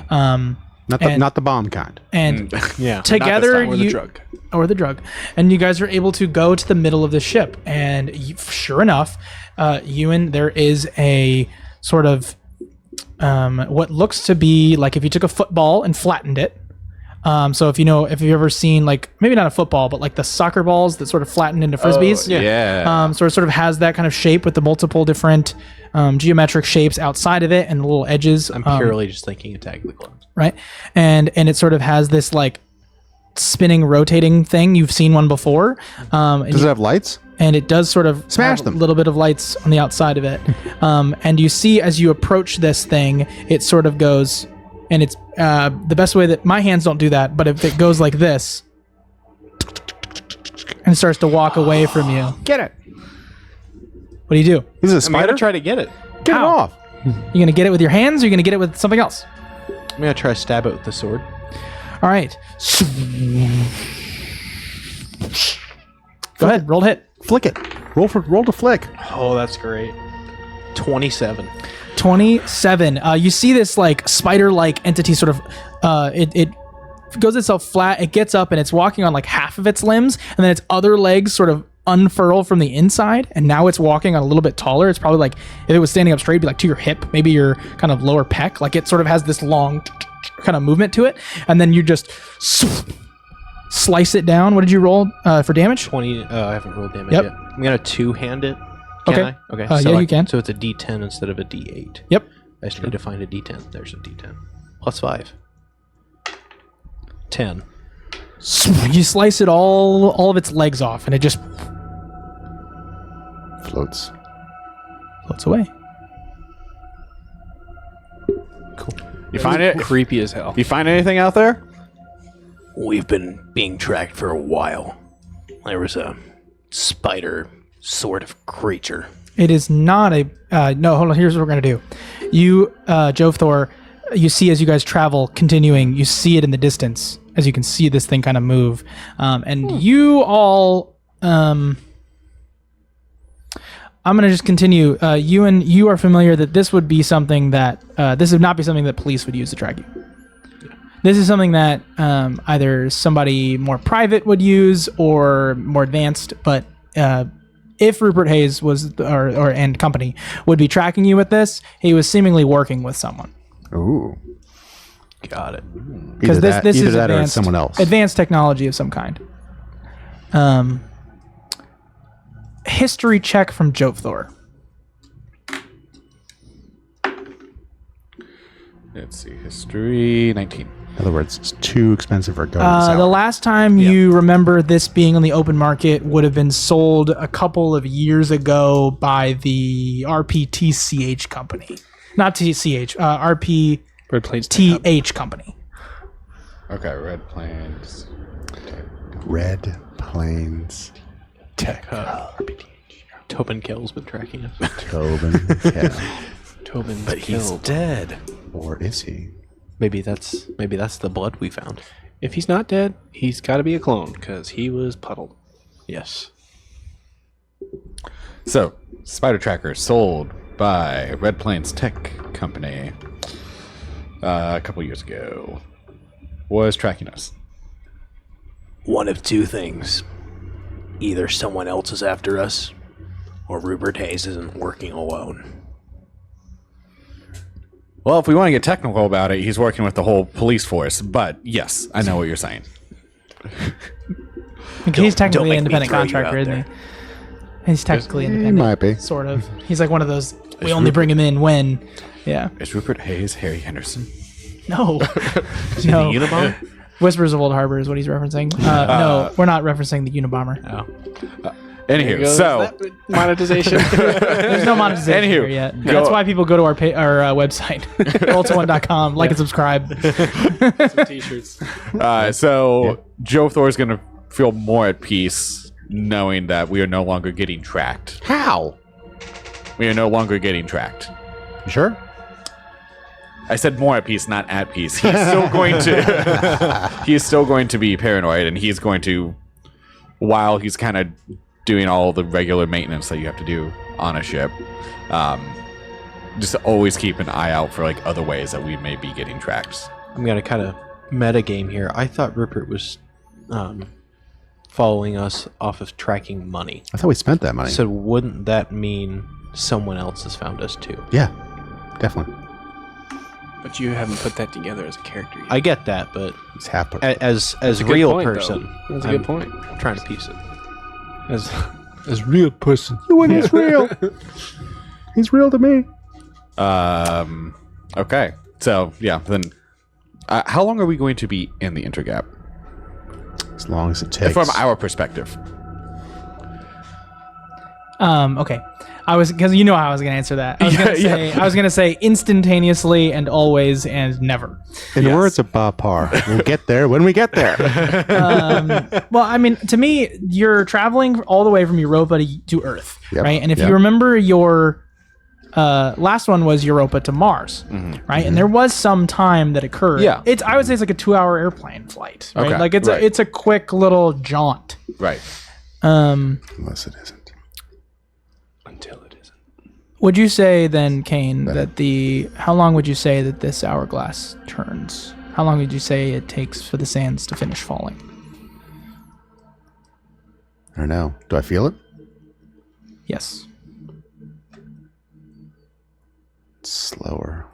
Not the bomb kind. And Yeah. together Or the drug. or the drug, and you guys are able to go to the middle of the ship, and sure enough, Ewan, there is a sort of what looks to be like if you took a football and flattened it. So if you've ever seen, like, maybe not a football, but like the soccer balls that sort of flatten into frisbees. Yeah. So it sort of has that kind of shape with the multiple different geometric shapes outside of it and the little edges. I'm purely just thinking Attack of the Clones. Right, and it sort of has this like spinning, rotating thing. You've seen one before. Does it have lights? And it does sort of Smash have them. a little bit of lights on the outside of it. And you see as you approach this thing, it sort of goes, and it's the best way that my hands don't do that, but if it goes like this and starts to walk away from you, Get it. what do you do? This is a I'm spider? gonna try to get it. Get How? it off. You gonna get it with your hands, or you gonna get it with something else? I'm gonna try to stab it with the sword. All right. Go ahead, roll to hit. Flick it. Roll to flick. Oh, that's great. 27. 27. You see this like spider-like entity sort of it goes itself flat, it gets up and it's walking on like half of its limbs, and then its other legs sort of unfurl from the inside, and now it's walking on a little bit taller. It's probably like, if it was standing up straight, it'd be like to your hip, maybe your kind of lower pec. Like it sort of has this long kind of movement to it, and then you just slice it down. What did you roll for damage? 20. I haven't rolled damage Yep. yet. I'm gonna two-hand it. Can Okay. I? Okay. Yeah, you can. So it's a D10 instead of a D8. Yep. I just need to find a D10. There's a D10. Plus 5. 10. You slice it all of its legs off, and it just floats. Floats away. You find it? Creepy as hell. You find anything out there? We've been being tracked for a while. There was a spider sort of creature. It is not a... no, hold on. Here's what we're going to do. You, Jovthor, you see as you guys travel, continuing, you see it in the distance, as you can see this thing kind of move. And you all... I'm going to just continue. You are familiar that this would be something that... this would not be something that police would use to track you. This is something that either somebody more private would use or more advanced, but... if Rupert Hayes was, and company would be tracking you with this, he was seemingly working with someone. Ooh. Got it. Because this is that or advanced, someone else. advanced technology of some kind. History check from Jovthor. Let's see. History 19. In other words, it's too expensive for going The last time you remember this being on the open market would have been sold a couple of years ago by the RPTCH company. Not TCH, Red Plains RPTH company. Okay, Red Plains. Red Plains Tech. Tobin Kell's been tracking us. Tobin. Yeah. Tobin, But he's dead. Or is he? maybe that's the blood we found. If he's not dead, he's got to be a clone because he was puddled. Yes. So, Spider Tracker sold by Red Plains Tech Company a couple years ago. Was tracking us. One of two things. Either someone else is after us, or Rupert Hayes isn't working alone. Well, if we want to get technical about it, he's working with the whole police force. But yes, I know what you're saying. He's technically make an me independent throw you contractor, out isn't he? He's technically He independent. might be. Sort of. He's like one of those, we only bring him in when. Yeah. Is Rupert Hayes Harry Henderson? No. The no. Unabomber? Whispers of Old Harbor is what he's referencing. No, we're not referencing the Unabomber. Anywho, so monetization. There's no monetization Anywho, here yet. go- That's why people go to our website, roll21.com, like and subscribe. Some t-shirts. so Joe Thor is going to feel more at peace knowing that we are no longer getting tracked. How? We are no longer getting tracked. You sure? I said more at peace, not at peace. He's still going to. He's still going to be paranoid, and he's going to, while he's kind of doing all the regular maintenance that you have to do on a ship, just always keep an eye out for like other ways that we may be getting tracked. I'm gonna kind of meta game here. I thought Rupert was following us off of tracking money. I thought we spent that money. So wouldn't that mean someone else has found us too? Yeah, definitely. But you haven't put that together as a character yet. I get that, but It's half. as a good real point, though. person, That's a I'm good point. trying to piece it. As real person. When he's real. He's real to me. Okay. So yeah, then how long are we going to be in the intergap? As long as it takes. From our perspective. Okay. Because you know how I was going to answer that. I was going to say instantaneously and always and never. In the words of Bob Parr, we'll get there when we get there. Well, I mean, to me, you're traveling all the way from Europa to Earth, Yep, right? And if yep. you remember your last one was Europa to Mars, right? And there was some time that occurred. Yeah. I would say it's like a 2-hour airplane flight, right? Okay, Like right. it's a quick little jaunt. Right. Unless it isn't. Until it isn't. Would you say then, Kane, that how long would you say that this hourglass turns? How long would you say it takes for the sands to finish falling? I don't know. Do I feel it? Yes. It's slower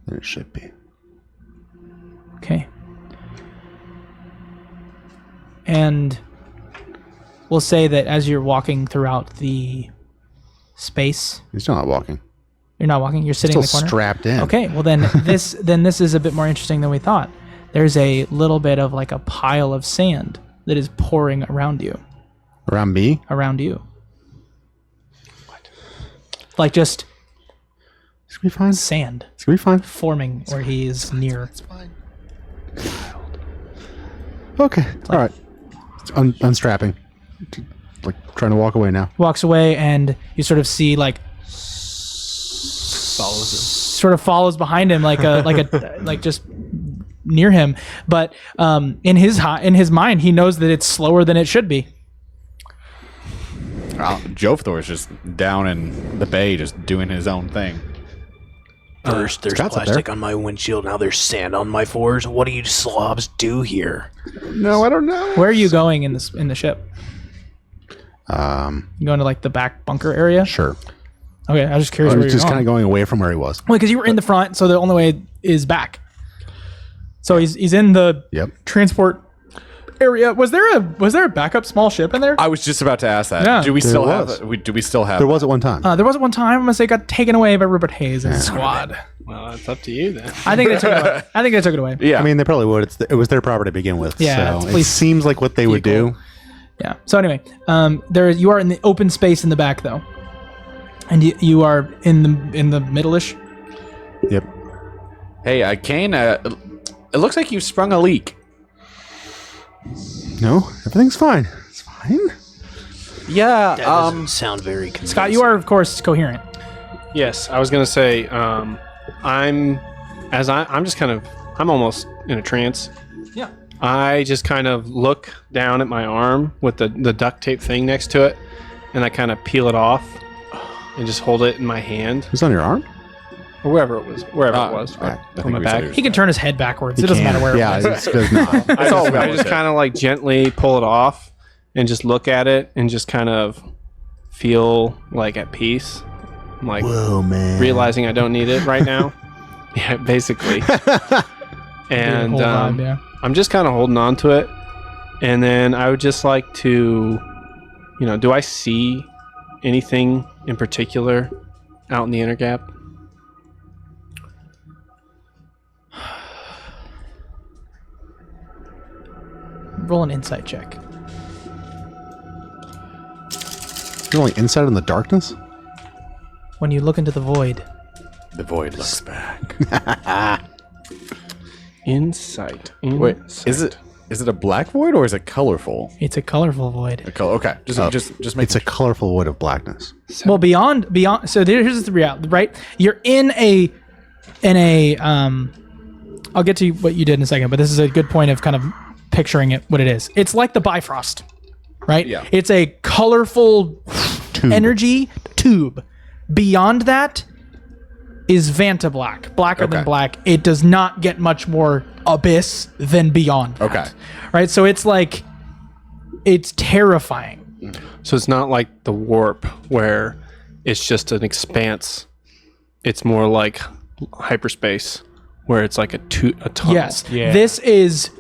than it should be. Okay. And we'll say that as you're walking throughout the space, He's still not walking. you're not walking, you're sitting Still in the corner. strapped in. Okay, well then this is a bit more interesting than we thought. There's a little bit of like a pile of sand that is pouring around you. Around me? Around you. like just It's gonna be fine. sand It's gonna be fine. forming where he is near. It's fine. Okay. All right. Unstrapping. Like trying to walk away now. Walks away, and you sort of see like Follows him. sort of follows behind him like a like just near him. But in his mind, he knows that it's slower than it should be. Jovthor is just down in the bay, just doing his own thing. First, there's Scott's up plastic there. on my windshield. Now there's sand on my floors. What do you slobs do here? No, I don't know. Where are you going in the ship? Um, You going to like the back bunker area? sure. Okay, I was just curious I where was you're just going. kind of going away from where he was. Well, because you were in the front, so the only way is back. So he's in the Yep. transport area. Was there a backup small ship in there? I was just about to ask that. Yeah. Do we still was. have? Do we still have? There was at one time. There was at one time. I'm gonna say it got taken away by Rupert Hayes and his squad. Well, it's up to you then. I think they took it away. I think they took it away. Yeah. I mean, they probably would. It was their property to begin with. Yeah, it's So it police seems like what they would do. Yeah. So anyway, you are in the open space in the back though, and you are in the middle-ish. Yep. Hey, Kane. It looks like you sprung a leak. No, everything's fine. It's fine. Yeah. That doesn't sound very convincing. Scott, you are of course coherent. Yes, I was gonna say, I'm almost in a trance. Yeah. I just kind of look down at my arm with the duct tape thing next to it, and I kind of peel it off and just hold it in my hand, It's on your arm. or wherever it was, I on my back. He can turn his head backwards. It doesn't matter where. Yeah, it was. it does not. I just kind of like gently pull it off and just look at it and just kind of feel like at peace. I'm like Whoa, man. realizing I don't need it right now. Yeah, basically. And Whole vibe, yeah. I'm just kind of holding on to it. And then I would just like to, do I see anything in particular out in the inner gap? Roll an insight check. You're only inside in the darkness? When you look into the void, The void looks back. Insight. Wait, is it a black void or is it colorful? it's a colorful void. Okay, just make It's a colorful void of blackness. Well, beyond. So here's the reality, right? You're in a. I'll get to what you did in a second, but this is a good point of kind of picturing it. What it is, it's like the Bifrost, right? Yeah. It's a colorful energy tube. Beyond that is Vanta Black, blacker than Okay. black. It does not get much more abyss than beyond that, Okay. right? So it's like, it's terrifying. So it's not like the warp where it's just an expanse. It's more like hyperspace where it's like a tunnel. Yes. This is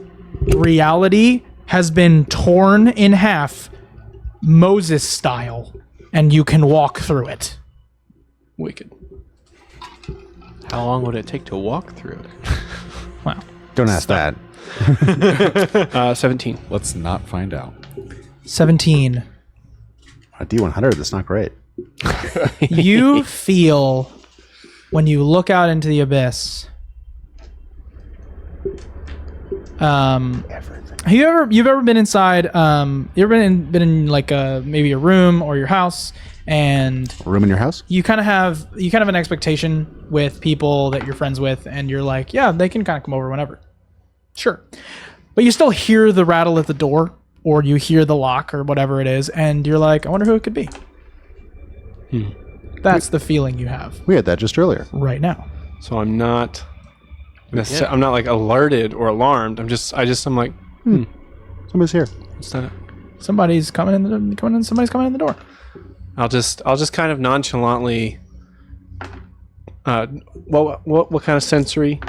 reality has been torn in half, Moses style, and you can walk through it. Wicked. How long would it take to walk through it? Wow. Don't ask that. 17. Let's not find out. 17. A D100, that's not great. You feel when you look out into the abyss. You've ever been inside? You ever been in like maybe a room or your house, and Room in your house? you kind of have an expectation with people that you're friends with, and you're like, yeah, they can kind of come over whenever. Sure. But you still hear the rattle at the door, or you hear the lock or whatever it is, and you're like, I wonder who it could be. That's the feeling you have We had that just earlier. right now. So I'm not I'm not like alerted or alarmed. I'm like, Somebody's here. what's that? Somebody's coming in. Somebody's coming in the door. I'll just kind of nonchalantly what kind of sensory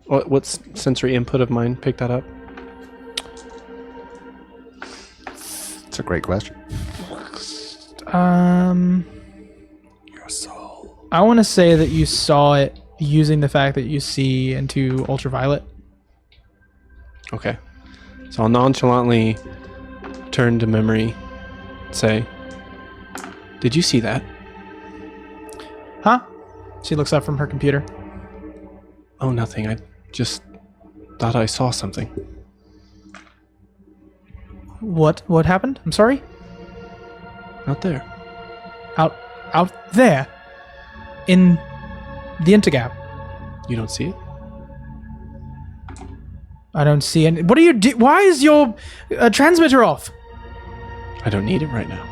what sensory input of mine picked that up? It's a great question. Your soul. I want to say that you saw it using the fact that you see into ultraviolet. Okay. So I'll nonchalantly turn to memory, say, Did you see that? Huh? She looks up from her computer. Oh, nothing. I just thought I saw something. What happened? I'm sorry? Out there. Out there? In the intergap? You don't see it? I don't see any. What are you do? Why is your transmitter off? I don't need it right now.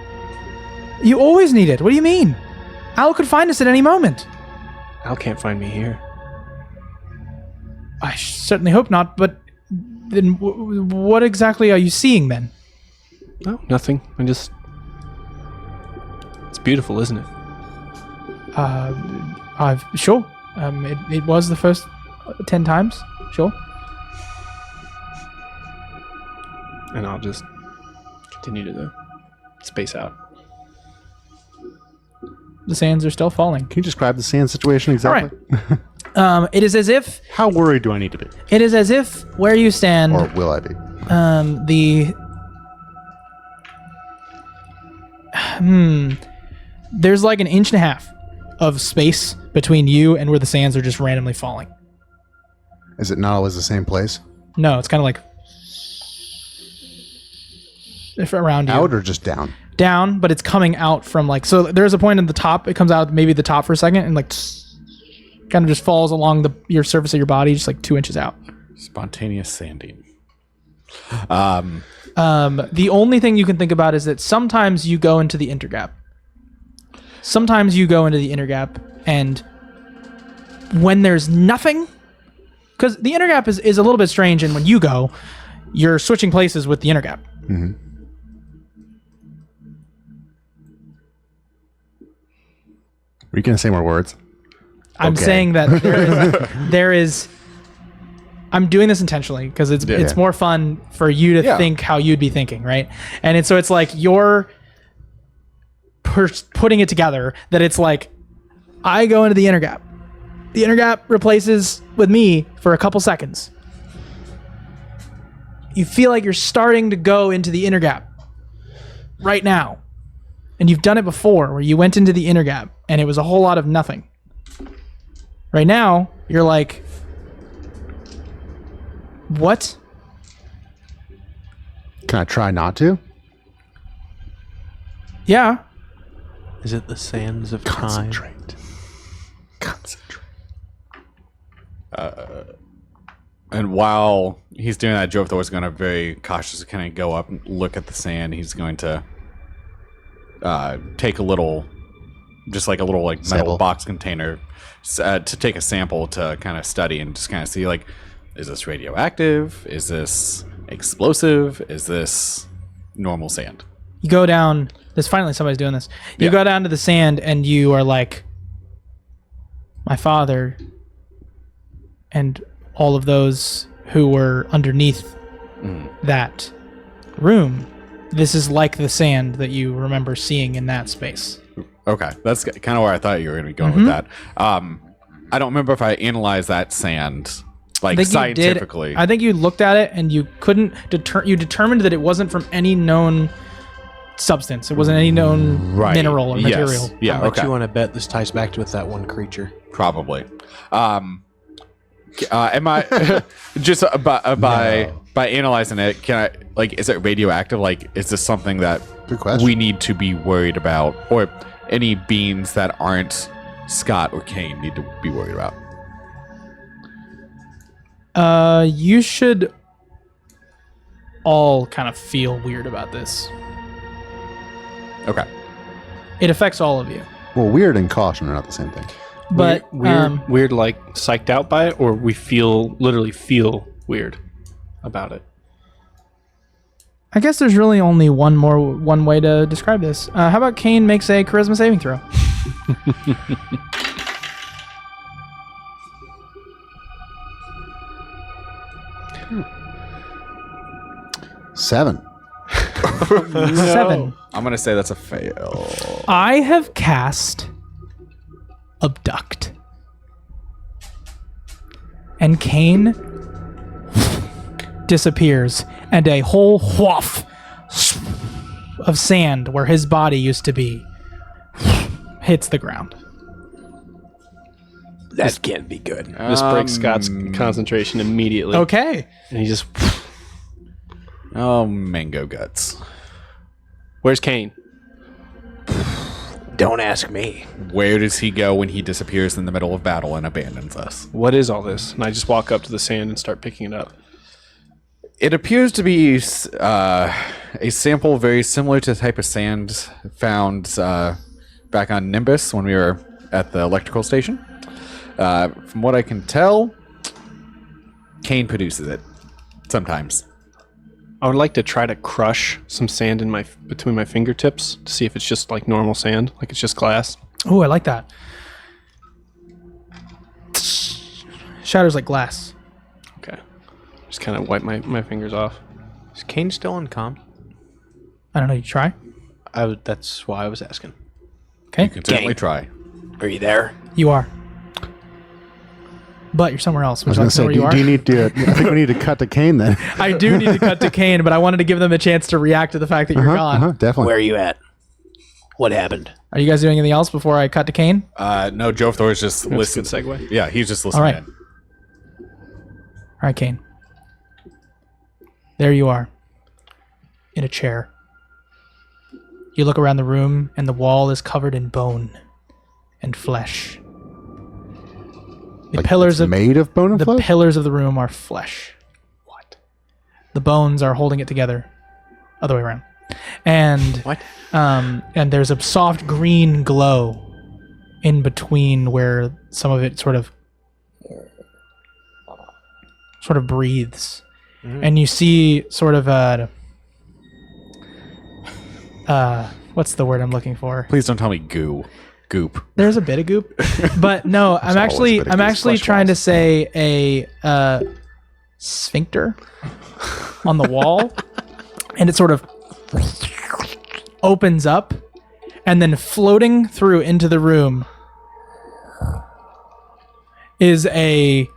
You always need it. What do you mean? Al could find us at any moment. Al can't find me here. I certainly hope not, but then what exactly are you seeing then? No, nothing. It's beautiful, isn't it? Sure. It was the first 10 times. Sure. And I'll just continue to space out. The sands are still falling. Can you describe the sand situation exactly? All right. It is as if How worried do I need to be? it is as if where you stand, Or will I be? there's like an inch and a half of space between you and where the sands are just randomly falling. Is it not always the same place? No, it's kind of like if around you. Out or just down? Down, but it's coming out from like, so there's a point at the top, it comes out maybe the top for a second and like kind of just falls along your surface of your body just like 2 inches out. Spontaneous sanding. The only thing you can think about is that sometimes you go into the intergap. And when there's nothing, because the intergap is a little bit strange, and when you go, you're switching places with the intergap. Mm-hmm. Are you going to say more words? I'm Okay. saying that there is I'm doing this intentionally because it's more fun for you to think how you'd be thinking, right? And it's like you're putting it together that it's like I go into the intergap. The intergap replaces with me for a couple seconds. You feel like you're starting to go into the intergap right now. And you've done it before where you went into the intergap and it was a whole lot of nothing. Right now, you're like, what? Can I try not to? Yeah. Is it the sands of time? Concentrate. And while he's doing that, Joe Thor is going to very cautiously kind of go up and look at the sand. He's going to take a little metal Sample. box container to take a sample to kind of study and just kind of see, like, is this radioactive? Is this explosive? Is this normal sand? You go down. There's finally somebody's doing this. You go down to the sand and you are like, my father and all of those who were underneath that room. This is like the sand that you remember seeing in that space. Okay, that's kind of where I thought you were going to be going with that. I don't remember if I analyzed that sand like scientifically. I think you looked at it and you couldn't you determined that it wasn't from any known substance. It wasn't any known mineral or material. Yeah, How much okay. you want to bet this ties back to with that one creature? Probably. Am I just by analyzing it? Can I, like, is it radioactive? Like, is this something that Good question. we need to be worried about, or any beings that aren't Scott or Kane need to be worried about? You should all kind of feel weird about this. Okay. It affects all of you. Well, weird and caution are not the same thing. But weird, like psyched out by it, or we literally feel weird about it. I guess there's really only one way to describe this. How about Kane makes a charisma saving throw? Seven. 7. I'm gonna say that's a fail. I have cast Abduct. And Kane disappears, and a whole whoof of sand where his body used to be hits the ground. That can't be good. This breaks Scott's concentration immediately. Okay. And he just... Oh, mango guts. Where's Kane? Don't ask me. Where does he go when he disappears in the middle of battle and abandons us? What is all this? And I just walk up to the sand and start picking it up. It appears to be a sample very similar to the type of sand found back on Nimbus when we were at the electrical station. From what I can tell, Kane produces it sometimes. I would like to try to crush some sand in between my fingertips to see if it's just like normal sand, like it's just glass. Oh, I like that. Shatters like glass. Okay. Just kind of wipe my fingers off. Is Kane still on comm? I don't know. You try. That's why I was asking. Okay. You can certainly try. Are you there? You are. But you're somewhere else. I was Would going you to like say, to know where you do are? you need to? I think we need to cut to Kane then. I do need to cut to Kane, but I wanted to give them a chance to react to the fact that you're gone. Definitely. Where are you at? What happened? Are you guys doing anything else before I cut to Kane? No, Joe Thor's just That's a listening. good segue. Yeah, he's just listening All right. in. All right, Kane. There you are. In a chair. You look around the room, and the wall is covered in bone and flesh. The pillars of made of bone and the flesh? pillars of the room are flesh. What? The bones are holding it together. Other way around. And What? and there's a soft green glow in between where some of it sort of breathes. And you see sort of what's the word I'm looking for? Please don't tell me goop. There's a bit of goop, but no, I'm actually trying to say a sphincter on the wall, and it sort of opens up, and then floating through into the room is a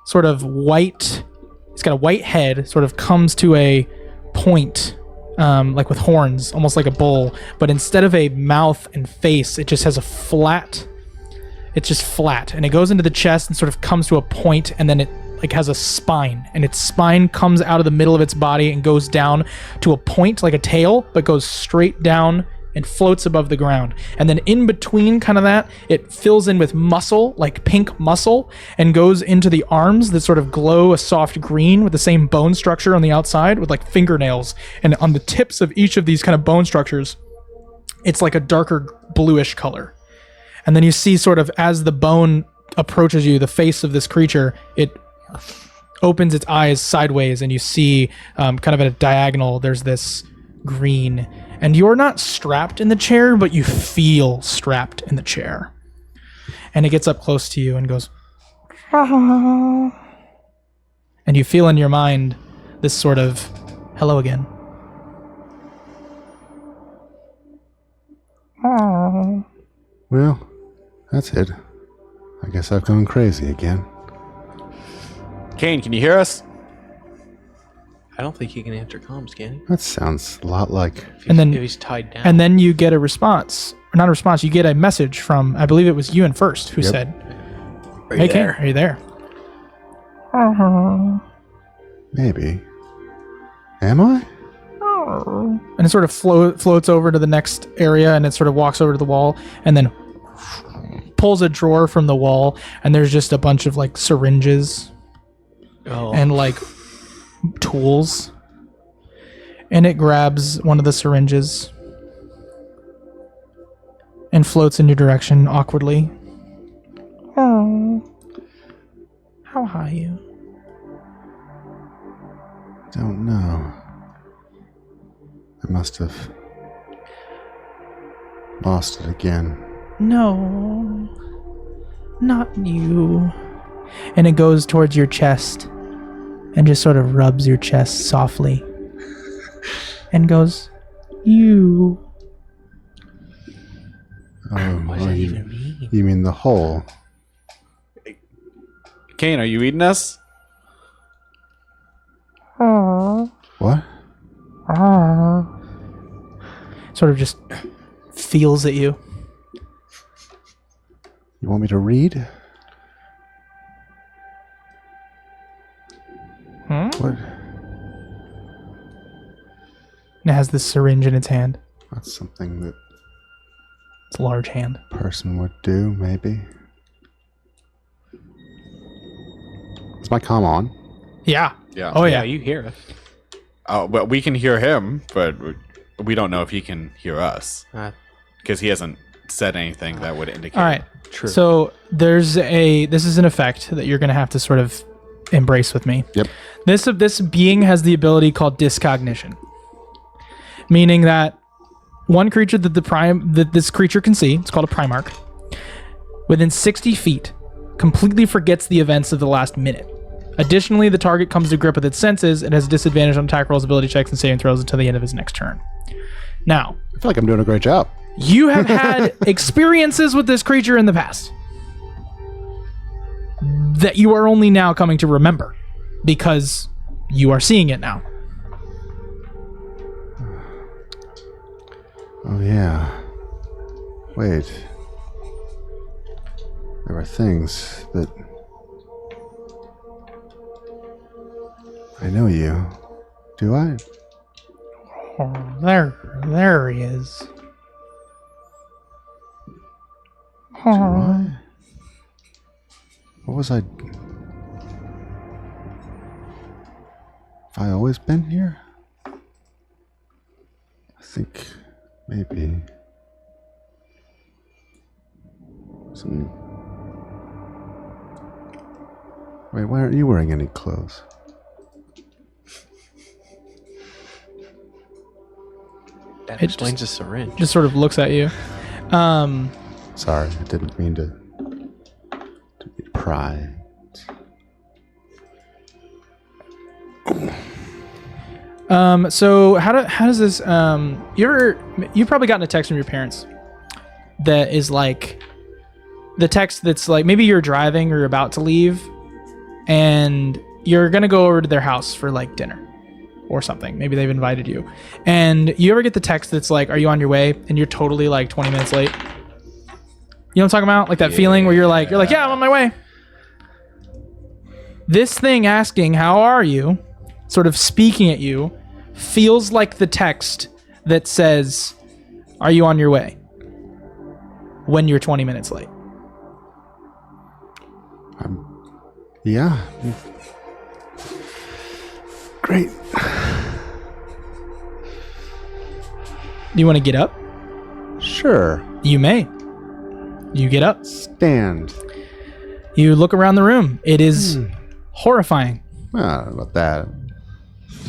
sort of white. It's got a white head, sort of comes to a point. Like with horns, almost like a bull, but instead of a mouth and face, it just has it's just flat, and it goes into the chest and sort of comes to a point, and then it like has a spine, and its spine comes out of the middle of its body and goes down to a point like a tail, but goes straight down and floats above the ground. And then in between kind of that, it fills in with muscle, like pink muscle, and goes into the arms that sort of glow a soft green with the same bone structure on the outside with like fingernails. And on the tips of each of these kind of bone structures, it's like a darker bluish color. And then you see sort of as the bone approaches you, the face of this creature, it opens its eyes sideways, and you see kind of at a diagonal, there's this green. And you're not strapped in the chair, but you feel strapped in the chair. And it gets up close to you and goes, and you feel in your mind this sort of hello again. Well, that's it. I guess I've gone crazy again. Kane, can you hear us? I don't think he can answer comms, can he? That sounds a lot like... And then If he's tied down. And then you get a response, or not a response, you get a message from, I believe it was you and First, who Yep. said, Are hey, you Kane, there? are you there? Maybe. Am I? And it sort of floats over to the next area, and it sort of walks over to the wall, and then pulls a drawer from the wall, and there's just a bunch of like syringes and like tools. And it grabs one of the syringes and floats in your direction awkwardly. Oh, how are you? Don't know. I must have lost it again. No, not you. And it goes towards your chest and just sort of rubs your chest softly and goes, you. Oh, What does well, that even mean? you mean the hole? Kane, are you eating us? What? Sort of just feels at you. want me to read? What? It has this syringe in its hand. That's something that It's a large hand. a person would do, maybe. Is my comm on? Yeah. Yeah. Oh, Yeah, yeah. you hear us. Oh, well, we can hear him, but we don't know if he can hear us because he hasn't said anything that would indicate. All right. True. So this is an effect that you're going to have to sort of embrace with me. Yep. This being has the ability called discognition, meaning that one creature that this creature can see, it's called a Primarch, within 60 feet, completely forgets the events of the last minute. Additionally, the target comes to grip with its senses and has disadvantage on attack rolls, ability checks, and saving throws until the end of his next turn. Now, I feel like I'm doing a great job. you have had experiences with this creature in the past that you are only now coming to remember because you are seeing it now. Oh, yeah. Wait. There were things that... I know you. Do I? Oh, there he is. Do I? What was I... Have I always been here? I think maybe... Some... Wait, why aren't you wearing any clothes? That It explains the syringe. Just sort of looks at you. Sorry, I didn't mean to pry. So how does this you've probably gotten a text from your parents that is like the text that's like maybe you're driving or you're about to leave and you're gonna go over to their house for like dinner or something. Maybe they've invited you. And you ever get the text that's like, are you on your way? And you're totally like 20 minutes late. You know what I'm talking about? Like that feeling where you're like, yeah, I'm on my way. This thing asking, how are you? Sort of speaking at you, feels like the text that says, are you on your way? When you're 20 minutes late. Yeah. Great. Do you want to get up? Sure. You may. You get up. Stand. You look around the room. It is horrifying. I don't know about that.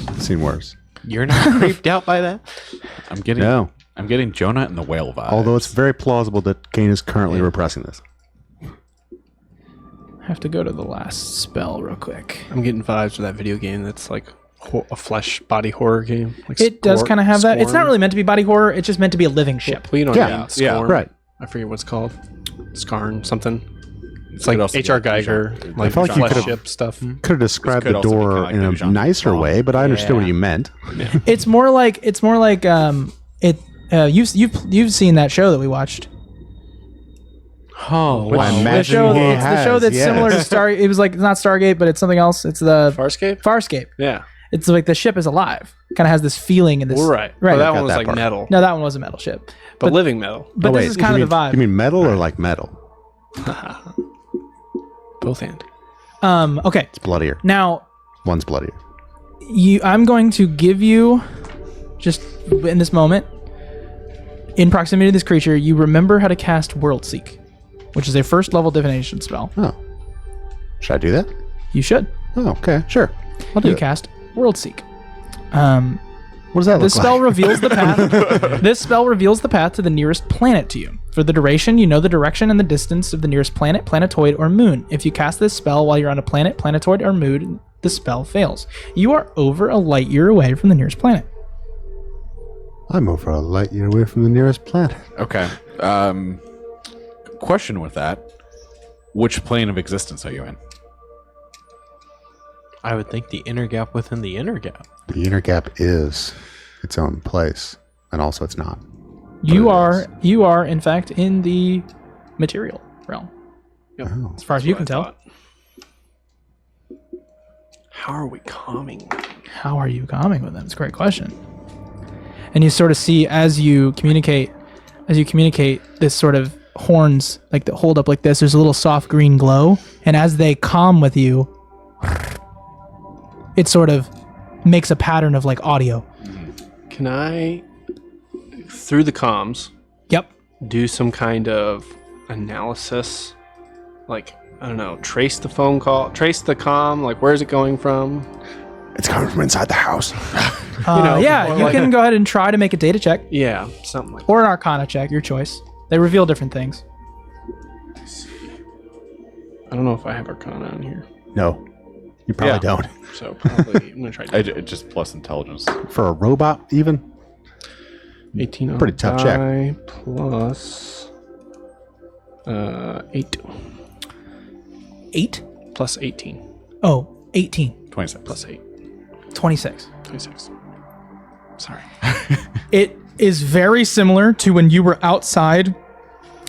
I've seen worse. You're not creeped out by that? I'm getting Jonah and the whale vibe. Although it's very plausible that Kane is currently repressing this. I have to go to the last spell real quick. I'm getting vibes for that video game that's like a flesh body horror game. Like It does kind of have that. It's not Scorn. really meant to be body horror. It's just meant to be a living ship. Well, you know what I mean. Yeah, Scorn. right. I forget what it's called. Scarn something. It's Could like also H.R. be Geiger, Dujon. like feel like you flesh could've- ship stuff. Could have described This could the also be door kinda in like a Dujon. nicer way, but I understood what you meant. It's more like you've seen that show that we watched. Oh, I wow. imagine It's the show that's yes. similar to Star. It was like it's not Stargate, but it's something else. It's the Farscape? Farscape. Yeah. It's like the ship is alive. Kind of has this feeling in this. Right. Right. But that Got one was that like part. metal. No, that one was a metal ship. But living metal. But Oh, this wait, is kind you of the vibe. You mean metal or like metal? Both hand. Okay. It's bloodier. Now One's bloodier. I'm going to give you just in this moment, in proximity to this creature, you remember how to cast World Seek, which is a first level divination spell. Oh. Should I do that? You should. Oh, okay. Sure. I'll do You it. cast World Seek. What does that This look spell like? reveals the path. This spell reveals the path to the nearest planet to you. For the duration, you know the direction and the distance of the nearest planet, planetoid, or moon. If you cast this spell while you're on a planet, planetoid, or moon, the spell fails. You are over a light year away from the nearest planet. I'm over a light year away from the nearest planet. Okay. Question with that. Which plane of existence are you in? I would think the inner gap within the inner gap. The inner gap is its own place, and also it's not. You it are in fact in the material realm. Yep. as far as you can That's what I tell. thought. How are we calming? How are you calming with them? It's a great question. And you sort of see as you communicate this sort of horns like that hold up like this. There's a little soft green glow, and as they calm with you, it sort of makes a pattern of like audio. Can I, through the comms, Yep. do some kind of analysis? Like, I don't know, trace the phone call, trace the comm, like where's it going from? It's coming from inside the house. Yeah, or you like- can go ahead and try to make a data check Yeah, something like or an arcana check, your choice. They reveal different things. I don't know if I have Arcana on here. No, you probably Yeah. don't. So probably, I'm going to try Just plus intelligence. For a robot, even. 18 on Pretty tough check. die plus 8. 8? Plus 18. Oh, 18. 26. Plus 8. 26. 26. Sorry. It is very similar to when you were outside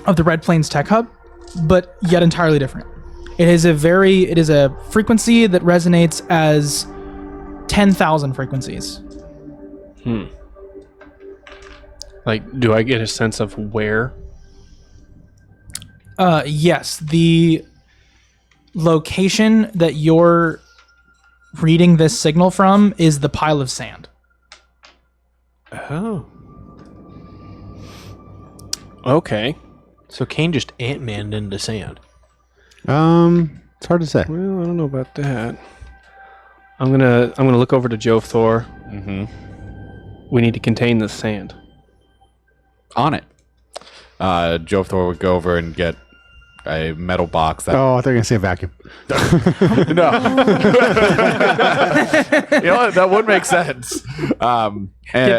of the Red Plains Tech Hub, but yet entirely different. It is a frequency that resonates as 10,000 frequencies. Like, do I get a sense of where? Yes, the location that you're reading this signal from is the pile of sand. Oh. Okay. So Kane just Ant-Man'd into sand. It's hard to say. Well, I don't know about that. I'm gonna look over to Jove Thor. Mm-hmm. We need to contain the sand. On it. Joe Thor would go over and get a metal box that. Oh, I thought you were going to say a vacuum. No. You know what? That would make sense. Get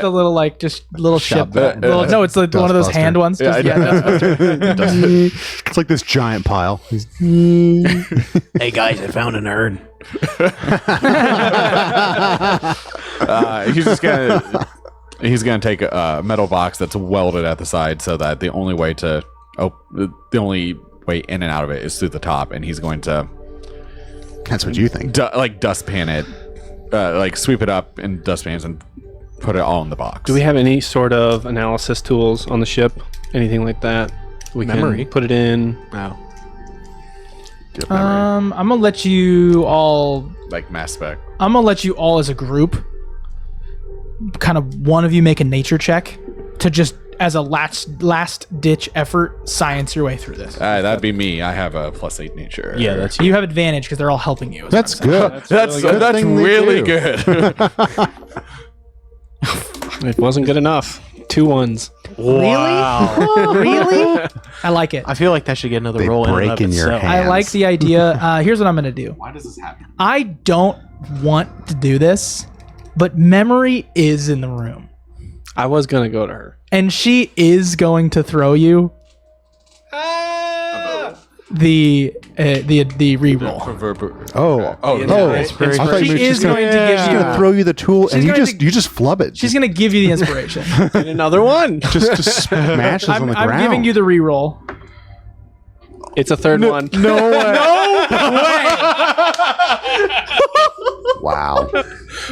the little just little ship. that- No, it's like one of those Dustbuster. hand ones. Yeah, I know. It's like this giant pile. Hey guys, I found a nerd. He's gonna take a metal box that's welded at the side, so that the only way in and out of it is through the top, and he's going to That's what you think. dustpan it, like sweep it up in dustpans and put it all in the box. Do we have any sort of analysis tools on the ship? Anything like that? We Memory. can put it in. Wow. Good memory. I'm gonna let you all. Like mass spec? I'm gonna let you all as a group. Kind of one of you make a nature check to just as a last ditch effort science your way through this. That'd be me. I have a +8 nature. Yeah, that's You have advantage because they're all helping you. is what That's I'm saying. good. that's thing we really do. good. It wasn't good enough. 2 1s. Really? I like it. I feel like that should get another They roll in and break of in your itself. hand. I like the idea. Here's what I'm gonna do. Why does this happen? I don't want to do this, but Memory is in the room, I was going to go to her. and she is going to throw you the reroll. Oh, Yeah, I thought She you were is just gonna, going to give she's you. gonna throw you the tool, and She's going to- you just flub it. She's gonna give you the inspiration. And another one. just smashes on the ground. I'm giving you the reroll. It's a third one. No way! Wow,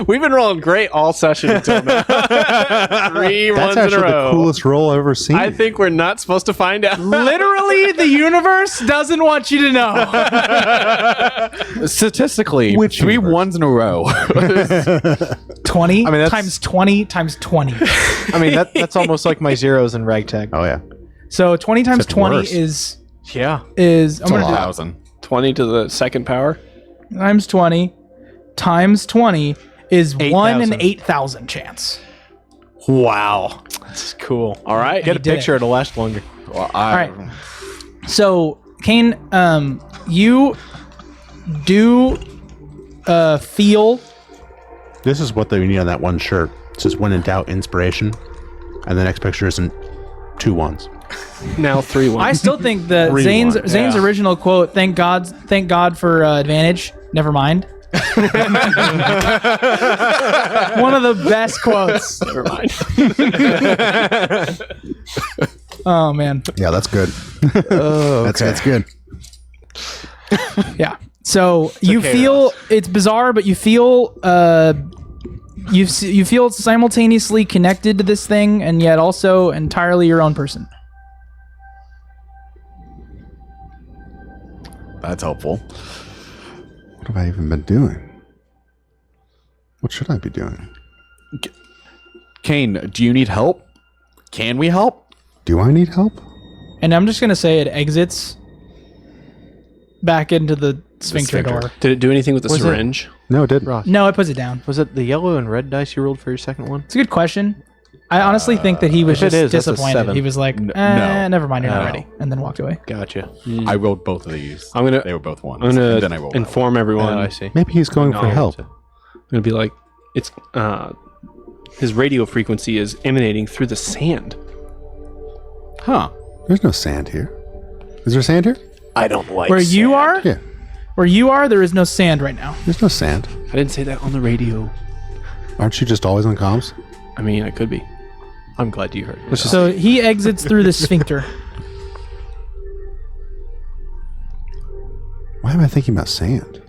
We've been rolling great all session until now. 3 that's ones in a actually row. the coolest roll I've ever seen. I think we're not supposed to find out. Literally, the universe doesn't want you to know. Statistically, Which 3 universe? ones in a row. 20 I mean, that's- times 20 times 20. I mean, that's almost like my zeros in ragtag. Oh yeah, So 20 times Except 20 worse. is Yeah. I'm It's gonna do 1,000. 20 to the second power. times 20 times 20 is 1 in 8,000. 8,000 chance. Wow. That's cool. All right. Get a did it. picture, it'll last longer. Well, All right. So, Kane, you do feel this is what they need on that one shirt. It says "When in doubt, inspiration," and the next picture isn't 2 1s. Now 3 1. I still think that Rewind, Zane's original quote, thank God for advantage, never mind. One of the best quotes. Never mind. Oh man. Yeah, that's good. That's good. Yeah. So you feel it's bizarre, but you feel you feel simultaneously connected to this thing, and yet also entirely your own person. That's helpful. What have I even been doing? What should I be doing? Kane, do you need help? Can we help? Do I need help? And I'm just gonna say it exits back into the sphincter door. Did it do anything with the Was it- syringe? No, it didn't. Ross, No, it puts it down. was it the yellow and red dice you rolled for your second one? It's a good question. I honestly think that he was if it just is, that's a disappointed. 7. He was like, no. never mind, you're not No. ready," and then walked away. Gotcha. I rolled both of these. I'm gonna- They were both ones. I'm and gonna then I rolled that inform everyone. Oh, I see. Maybe he's going for No. help. I'm gonna be like, it's his radio frequency is emanating through the sand. one. Huh. There's no sand here. Is there sand here? I don't like Where you sand. are, Yeah. where you are, there is no sand right now. There's no sand. I didn't say that on the radio. Aren't you just always on comms? I mean, I could be. I'm glad you heard. Let's just So he exits through the sphincter. Why am I thinking about sand?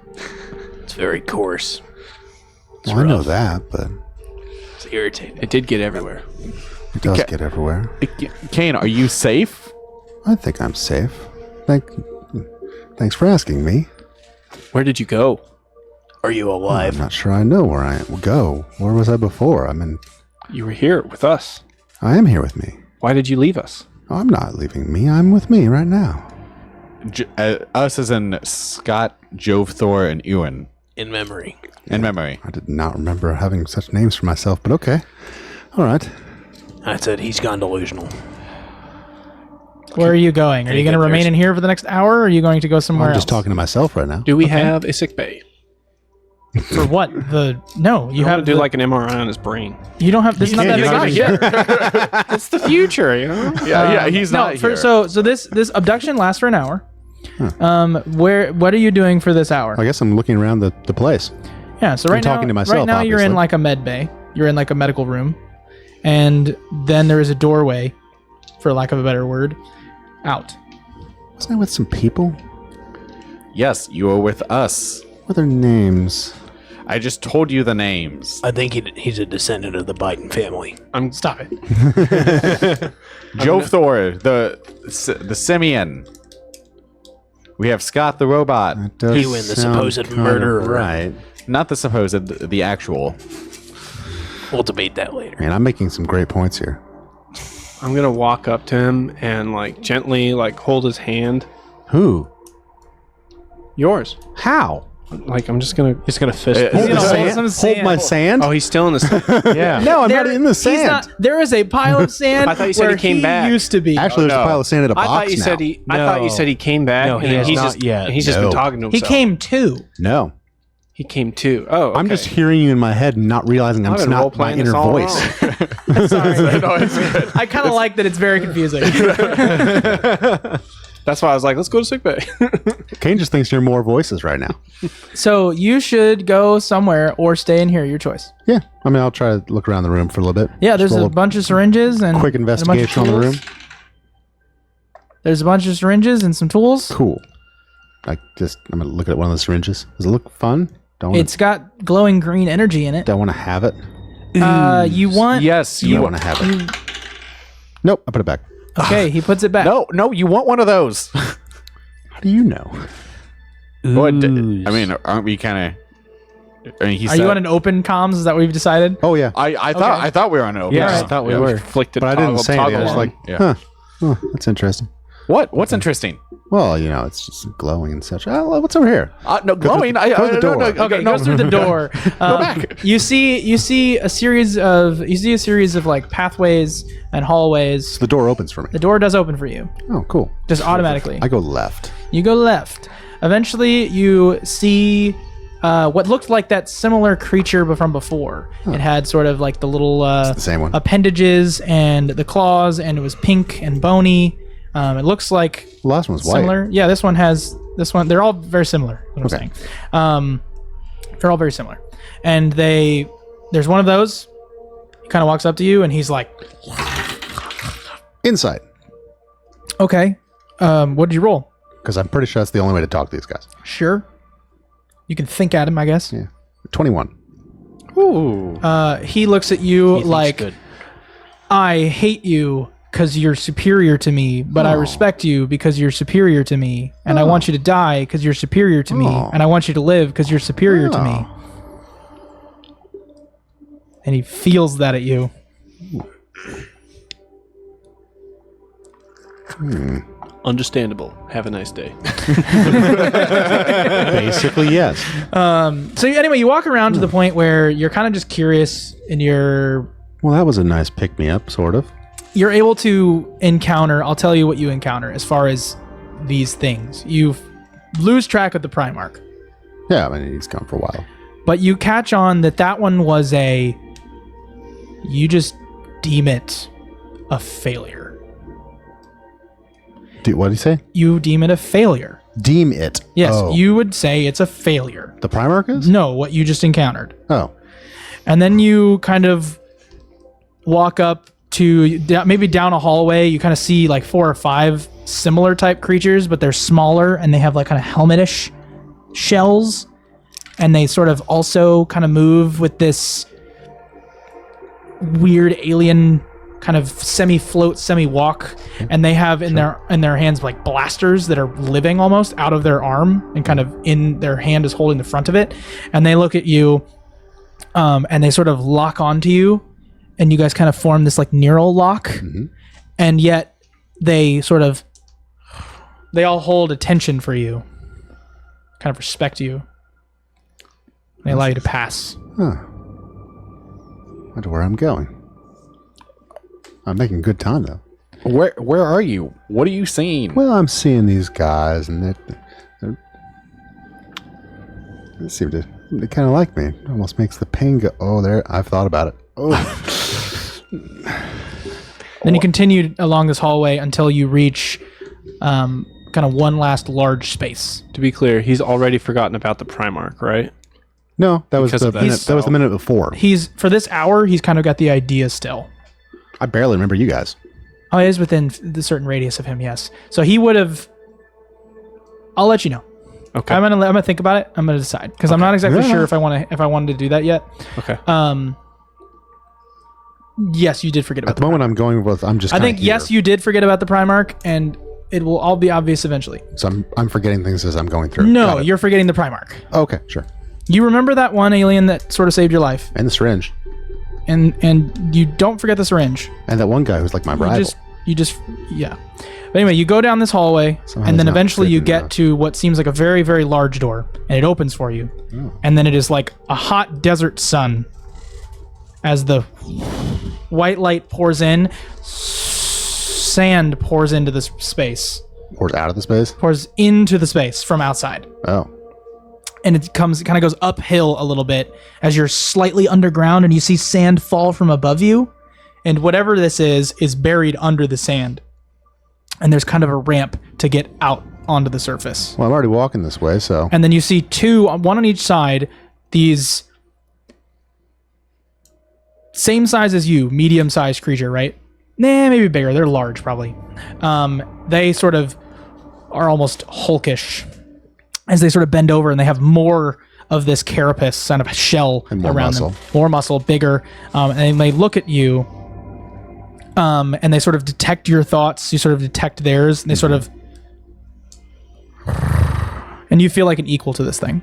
It's very coarse. Well, I know that, but It's irritating. it did get everywhere. it does Okay. get everywhere. Kane, are you safe? I think I'm safe. Thanks for asking me. Where did you go? Are you alive? I'm not sure I know where I go. Where was I before? You were here with us. I am here with me. Why did you leave us? I'm not leaving me. I'm with me right now. Us as in Scott, Jove, Thor, and Ewan. In memory. In memory. I did not remember having such names for myself, but okay. All right. I said he's gone delusional. Where are you going? Are you going to remain in here for the next hour, or are you going to go somewhere I'm else? just talking to myself right now. Do we have a sick bay? For what? No, you You have have to do like an MRI on his brain. You don't have. This is not that He's big. not here. It's the future, you know. Yeah, he's No, not here. so this abduction lasts for an hour. What are you doing for this hour? I guess I'm looking around the place. Yeah, so right now, talking to myself, right now you're in obviously. like a med bay. You're in like a medical room, and then there is a doorway, for lack of a better word, out. Wasn't I with some people? Yes, you are with us. What are their names? I just told you the names. I think he's a descendant of the Biden family. Stop it. Jove, Thor, the Simeon. We have Scott the robot. That does You and the sound supposed kind of murderer. Right. Not the supposed, the actual. We'll debate that later. Man, I'm making some great points here. I'm gonna walk up to him and like gently like hold his hand. Who? Yours. How? Like I'm just gonna. He's gonna fist. He's Hold, gonna the hold sand? some sand. Hold my sand? Oh, he's still in the. Yeah. no, I'm not There- in the he's sand. not- there is a pile of sand I thought you said where he came back. used to be. Actually, there's a pile of sand in a I box thought you now. said he. I thought you No. said he came back. No, and he then has he's not just, yet. He's just No. been talking to he himself. came too. No. He came too. Oh, I'm okay. just hearing you in my head and not realizing I've I'm been not my role-playing this inner all voice. wrong. Sorry. No, it's good. I kind of like that it's very confusing. That's why I was like, let's go to sickbay. Kane just thinks you're more voices right now. So you should go somewhere or stay in here. Your choice. Yeah. I mean, I'll try to look around the room for a little bit. Yeah, Just there's roll a bunch of syringes and quick and a bunch of investigation on the room. tools. There's a bunch of syringes and some tools. Cool. I'm going to look at one of the syringes. Does it look fun? It's got glowing green energy in it. Don't want to have it. You want? Yes, You you want to have it. Nope. I put it back. Okay, he puts it back. No, you want one of those. How do you know? What? I mean, aren't we kind of? I mean, he Are said, you on an open comms? Is that what we've decided? Oh, yeah. I thought we were on an open. Yeah, I phone. thought we Yeah. were. Flicked it. But I didn't say anything. I was like, Yeah. huh. Oh, that's interesting. What's interesting? Well, it's just glowing and such. Oh, what's over here? No, glowing. close the door. Okay, goes through the door. Go back. You see a series of like pathways and hallways. The door opens for me. The door does open for you, Oh, cool. just automatically. I go left. You go left. Eventually, you see what looked like that similar creature from before. It had sort of like the little The same one. appendages and the claws, and it was pink and bony. It looks like The last one's white. similar. Yeah, this one has this one. They're all very similar. What I'm Okay. saying. They're all very similar, and there's one of those. He kind of walks up to you, and he's like, Insight. "Okay, what did you roll?" because I'm pretty sure that's the only way to talk to these guys. Sure. You can think at him, I guess. Yeah. 21. Ooh. He looks at you He thinks like, good. I hate you because you're superior to me, but I respect you because you're superior to me. And I want you to die because you're superior to me. And I want you to live because you're superior to me. And he feels that at you. Understandable. Have a nice day. Basically, yes. So anyway, you walk around to the point where you're kind of just curious and Well, that was a nice pick-me-up, sort of. you're able to encounter, I'll tell you what you encounter as far as these things. You lose track of the Primarch, Yeah, I mean, he's gone for a while. but you catch on that one was you just deem it a failure. What did he say? You deem it a failure. Deem it. Yes, Oh. you would say it's a failure. The Primarch is? No, what you just encountered. Oh. And then you kind of walk up to maybe down a hallway. You kind of see like 4 or 5 similar type creatures, but they're smaller and they have like kind of helmetish shells. And they sort of also kind of move with this weird alien kind of semi-float, semi-walk. And they have in their hands like blasters that are living almost out of their arm and kind of in their hand is holding the front of it. And they look at you and they sort of lock onto you. And you guys kind of form this like neural lock, and yet they all hold attention for you, kind of respect you. They allow you to pass. Huh. Wonder where I'm going. I'm making good time, though. Where are you? What are you seeing? Well, I'm seeing these guys, and they seem to kind of like me. It almost makes the pain go, oh, there, I've thought about it. Oh. Then you continue along this hallway until you reach kind of one last large space. To be clear, he's already forgotten about the Primarch, right? No, that was Because of that that was the minute before. For this hour, he's kind of got the idea still. I barely remember you guys. Oh, it is within the certain radius of him, yes. So he would have. I'll let you know. Okay. I'm gonna think about it. I'm gonna decide because I'm not exactly Yeah. sure if I wanted to do that yet. Okay. Yes, you did forget about At the moment, I'm going with. I'm just. I think here. yes, you did forget about the Primarch, and it will all be obvious eventually. So I'm forgetting things as I'm going through. No, Got it. you're forgetting the Primarch. Okay, sure. You remember that one alien that sort of saved your life, And the syringe, and you don't forget the syringe. and that one guy who's like my rival. You just yeah. But anyway, you go down this hallway, Somehow and he's then not eventually you fitting get enough. to what seems like a very, very large door, and it opens for you. Oh. And then it is like a hot desert sun as the white light pours in, sand pours into this space, Pours out of the space. pours into the space from outside. Oh, And it kind of goes uphill a little bit as you're slightly underground and you see sand fall from above you. And whatever this is buried under the sand. And there's kind of a ramp to get out onto the surface. well, I'm already walking this way, so And then you see one on each side, these same size as you, medium-sized creature, right? Nah, maybe bigger. They're large, probably. They sort of are almost hulkish as they sort of bend over and they have more of this carapace kind of shell And more around muscle. them. More muscle, bigger. And they look at you and they sort of detect your thoughts. You sort of detect theirs. And they sort of... And you feel like an equal to this thing.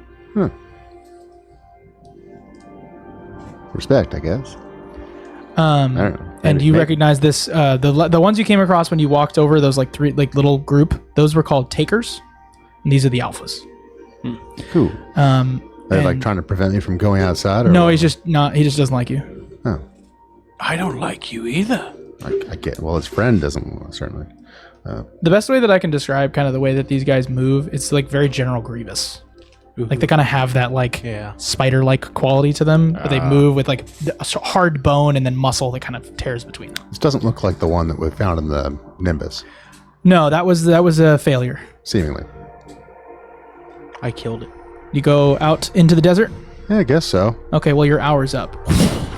respect, I guess. I don't know. And Maybe- you maybe- recognize this, the ones you came across when you walked over, those like 3 like little group, those were called takers. And these are the alphas. Cool. They're like and- trying to prevent me from going outside. Or No, what? he just doesn't like you. Oh, I don't like you either. I get. Well, his friend doesn't certainly. The best way that I can describe kind of the way that these guys move, it's like very General Grievous. Like they kind of have that like spider-like quality to them, but they move with like a hard bone and then muscle that kind of tears between them. This doesn't look like the one that we found in the Nimbus, No, that was a failure. seemingly. I killed it. You go out into the desert. Yeah, I guess so. Okay, well your hour's up.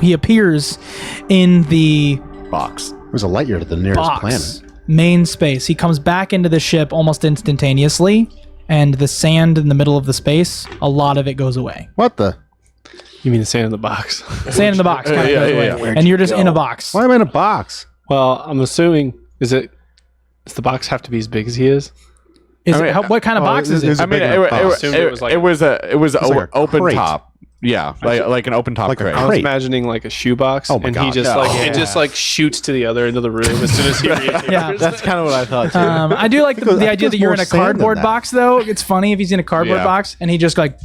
He appears in the Box. It was a light year to the nearest box. planet. main space. He comes back into the ship almost instantaneously, and the sand in the middle of the space, a lot of it goes away. What the? You mean the sand in the box? Sand in the box kind of goes away, and you're just in a box. Why am I in a box? Well, I'm assuming, does the box have to be as big as he is? What kind of box is it? I mean, it was an open crate. top. Yeah, like an open top crate. I was imagining like a shoebox, Oh my and God. he just like shoots to the other end of the room as soon as he reaches. Yeah. That's kind of what I thought too. I do like the I idea think that you're in a there's more sand than cardboard that. box, though. It's funny if he's in a cardboard Yeah. box and he just like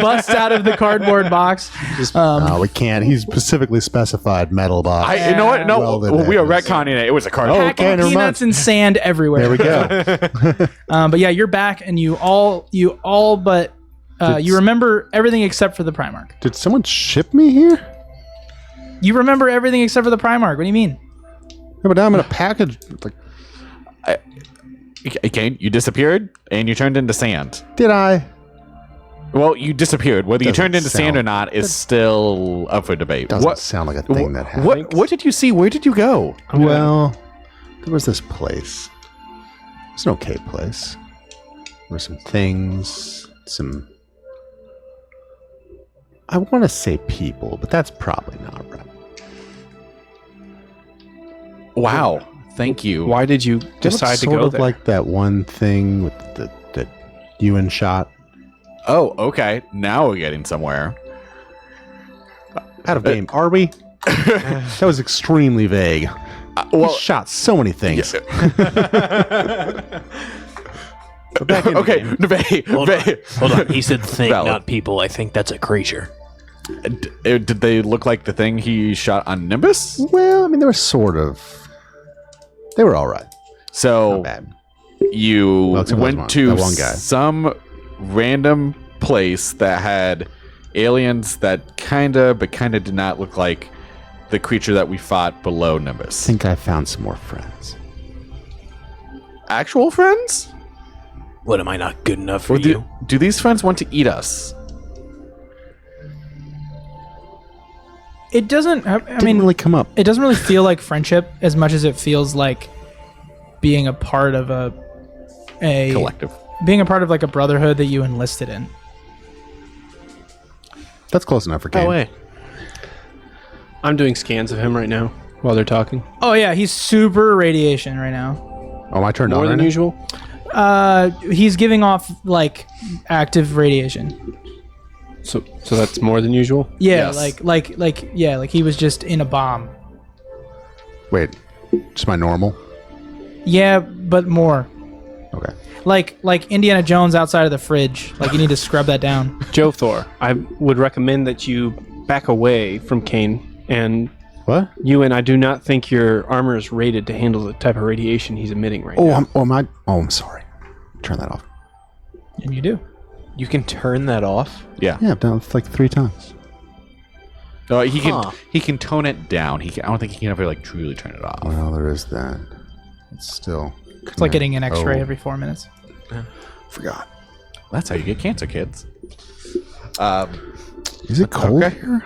busts out of the cardboard box. No, we can't. He's specifically specified metal box. You know what? No, Welded we are edges. retconning it. It was a card. Oh, okay, Packing never mind. peanuts and sand everywhere. There we go. But yeah, you're back, and you all but you remember everything except for the Primarch. Did someone ship me here? You remember everything except for the Primarch. What do you mean? Yeah, but now I'm in a package. Like, Okay, you disappeared and you turned into sand. did I? Well, you disappeared. Whether you Doesn't turned into sand sound- or not is still up for debate. Doesn't sound like a thing that happened. What did you see? Where did you go? Well, there was this place. It's an okay place. There were some things, I want to say people, but that's probably not right. Wow. Thank you. Why did you decide to sort go of there? like that one thing with the Ewan shot. Oh, okay. Now we're getting somewhere. Out of game, are we? That was extremely vague. Well, He shot so many things. But back in the okay. game. Hold on. He said thing, Valid. not people. I think that's a creature. Did they look like the thing he shot on Nimbus? Well, I mean, they were sort of. They were all right. So Not bad. you Well, except went that to one guy. some random place that had aliens that kinda did not look like the creature that we fought below I Nimbus. think I found some more friends. Actual friends? What, am I not good enough for Or you? do these friends want to eat us? It doesn't. I Didn't mean, really come up. it doesn't really feel like friendship as much as it feels like being a part of a Collective. being a part of like a brotherhood that you enlisted in. That's close enough for game. Oh wait. I'm doing scans of him right now while they're talking. Oh yeah, he's super radiation right now. Oh, my turn. More on than right now? usual. He's giving off like active radiation. So that's more than usual. Yeah, Yes. like he was just in a bomb. Wait, just my normal? Yeah, but more. Okay. Like Indiana Jones outside of the fridge. Like you need to scrub that down. Joe Thor, I would recommend that you back away from Kane. And What? Ewan, I do not think your armor is rated to handle the type of radiation he's emitting right Oh, now. I'm sorry. Turn that off. And you do. You can turn that off. Yeah. Yeah, I've done it like 3 times. No, he can Huh. he can tone it down. I don't think he can ever like truly turn it off. Well, there is that. It's still. It's like getting an X-ray Oh, every 4 minutes. Forgot. That's how you get cancer, kids. Is it cold Okay. here?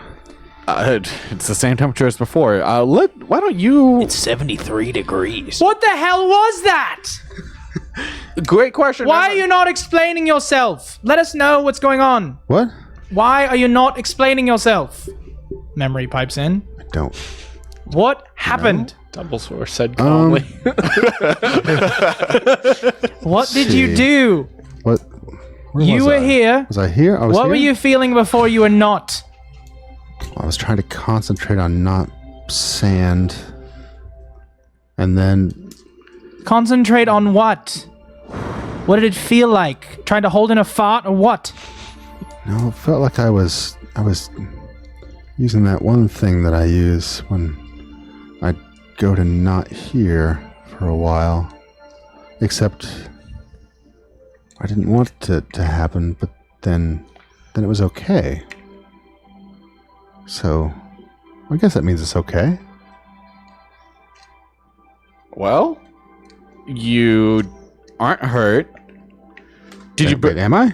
It's the same temperature as before. Why don't you? It's 73 degrees. What the hell was that? Great question. Why are you not explaining yourself? Let us know what's going on. What? Why are you not explaining yourself? Memory pipes in. I don't. What happened? Dumbledore said calmly. What did you see. do? What? Where You was were I? here. Was I here? I was What here? were you feeling before you were not? I was trying to concentrate on not sand. And then. Concentrate on what? What did it feel like? Trying to hold in a fart or what? No, it felt like I was using that one thing that I use when I go to not here for a while. Except I didn't want it to happen, but then it was okay. So I guess that means it's okay. Well, you aren't hurt. Did you? Wait, am I?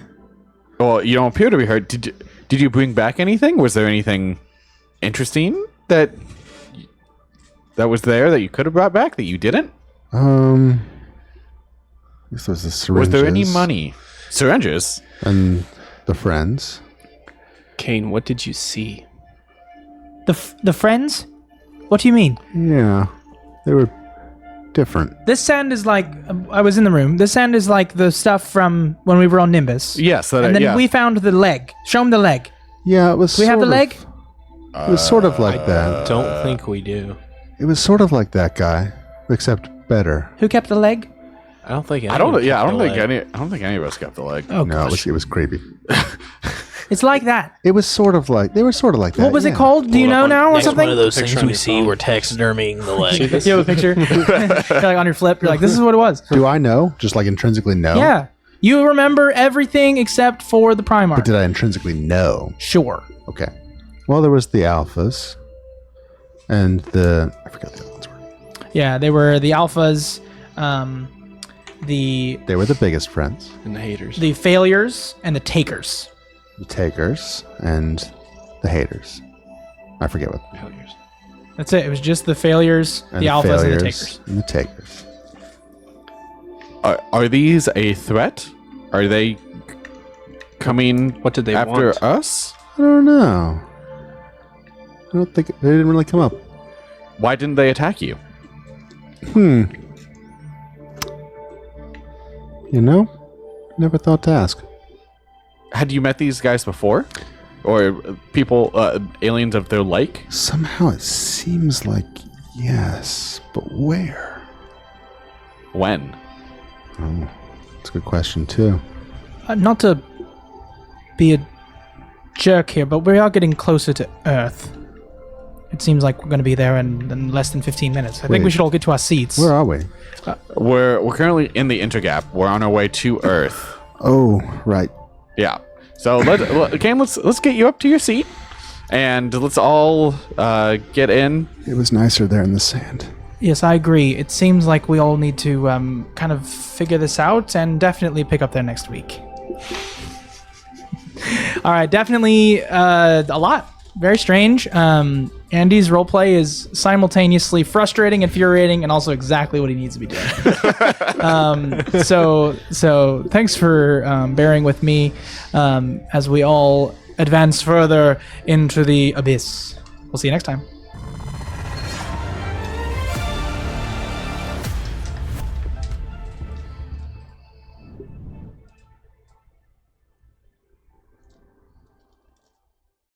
Well, you don't appear to be hurt. Did you bring back anything? Was there anything interesting that that was there that you could have brought back that you didn't? I guess there's the syringes. Was there any money? Syringes? And the friends. Kane, what did you see? The friends? What do you mean? Yeah, they were different. This sand is like I was in the room. This sand is like the stuff from when we were on Nimbus. Yes. And then we found the leg. Show him the leg. Yeah, it was. We have the leg. It was sort of like that. Don't think we do. It was sort of like that guy, except better. Who kept the leg? I don't think. I don't think any. any of us got the leg. Oh, No, gosh. it was creepy. It's like that. It was sort of like they were sort of like that. What was it yeah. called? Do you know now or Next something? one of those things Picture on we your see, phone. we're taxidermying the leg. You have a picture? You're like on your flip. You're like, this is what it was. Do I know? Just like intrinsically know. Yeah. You remember everything except for the Primarch. But did I intrinsically know? Sure. Okay. Well, there was the alphas, and I forgot the other ones were. Yeah, they were the alphas, the They were the biggest friends. And the haters. the failures, and the takers. The takers and the haters. I forget what. Failures. That's it. It was just the failures, And the alphas, and the failures takers. And the takers. Are these a threat? Are they coming What did they after want? us? I don't know. I don't think they didn't really come up. Why didn't they attack you? You know, never thought to ask. Had you met these guys before? Or people, aliens of their like? Somehow it seems like yes, but where? When? Oh, that's a good question too. Not to be a jerk here, but we are getting closer to Earth. It seems like we're going to be there in less than 15 minutes. I think we Wait. should all get to our seats. Where are we? We're currently in the intergap. We're on our way to Earth. Oh, right. Yeah. So let's get you up to your seat, and let's all get in. It was nicer there in the sand. Yes, I agree. It seems like we all need to kind of figure this out and definitely pick up there next week. All right, definitely a lot. Very strange. Andy's roleplay is simultaneously frustrating, infuriating, and also exactly what he needs to be doing. So thanks for bearing with me as we all advance further into the abyss. We'll see you next time.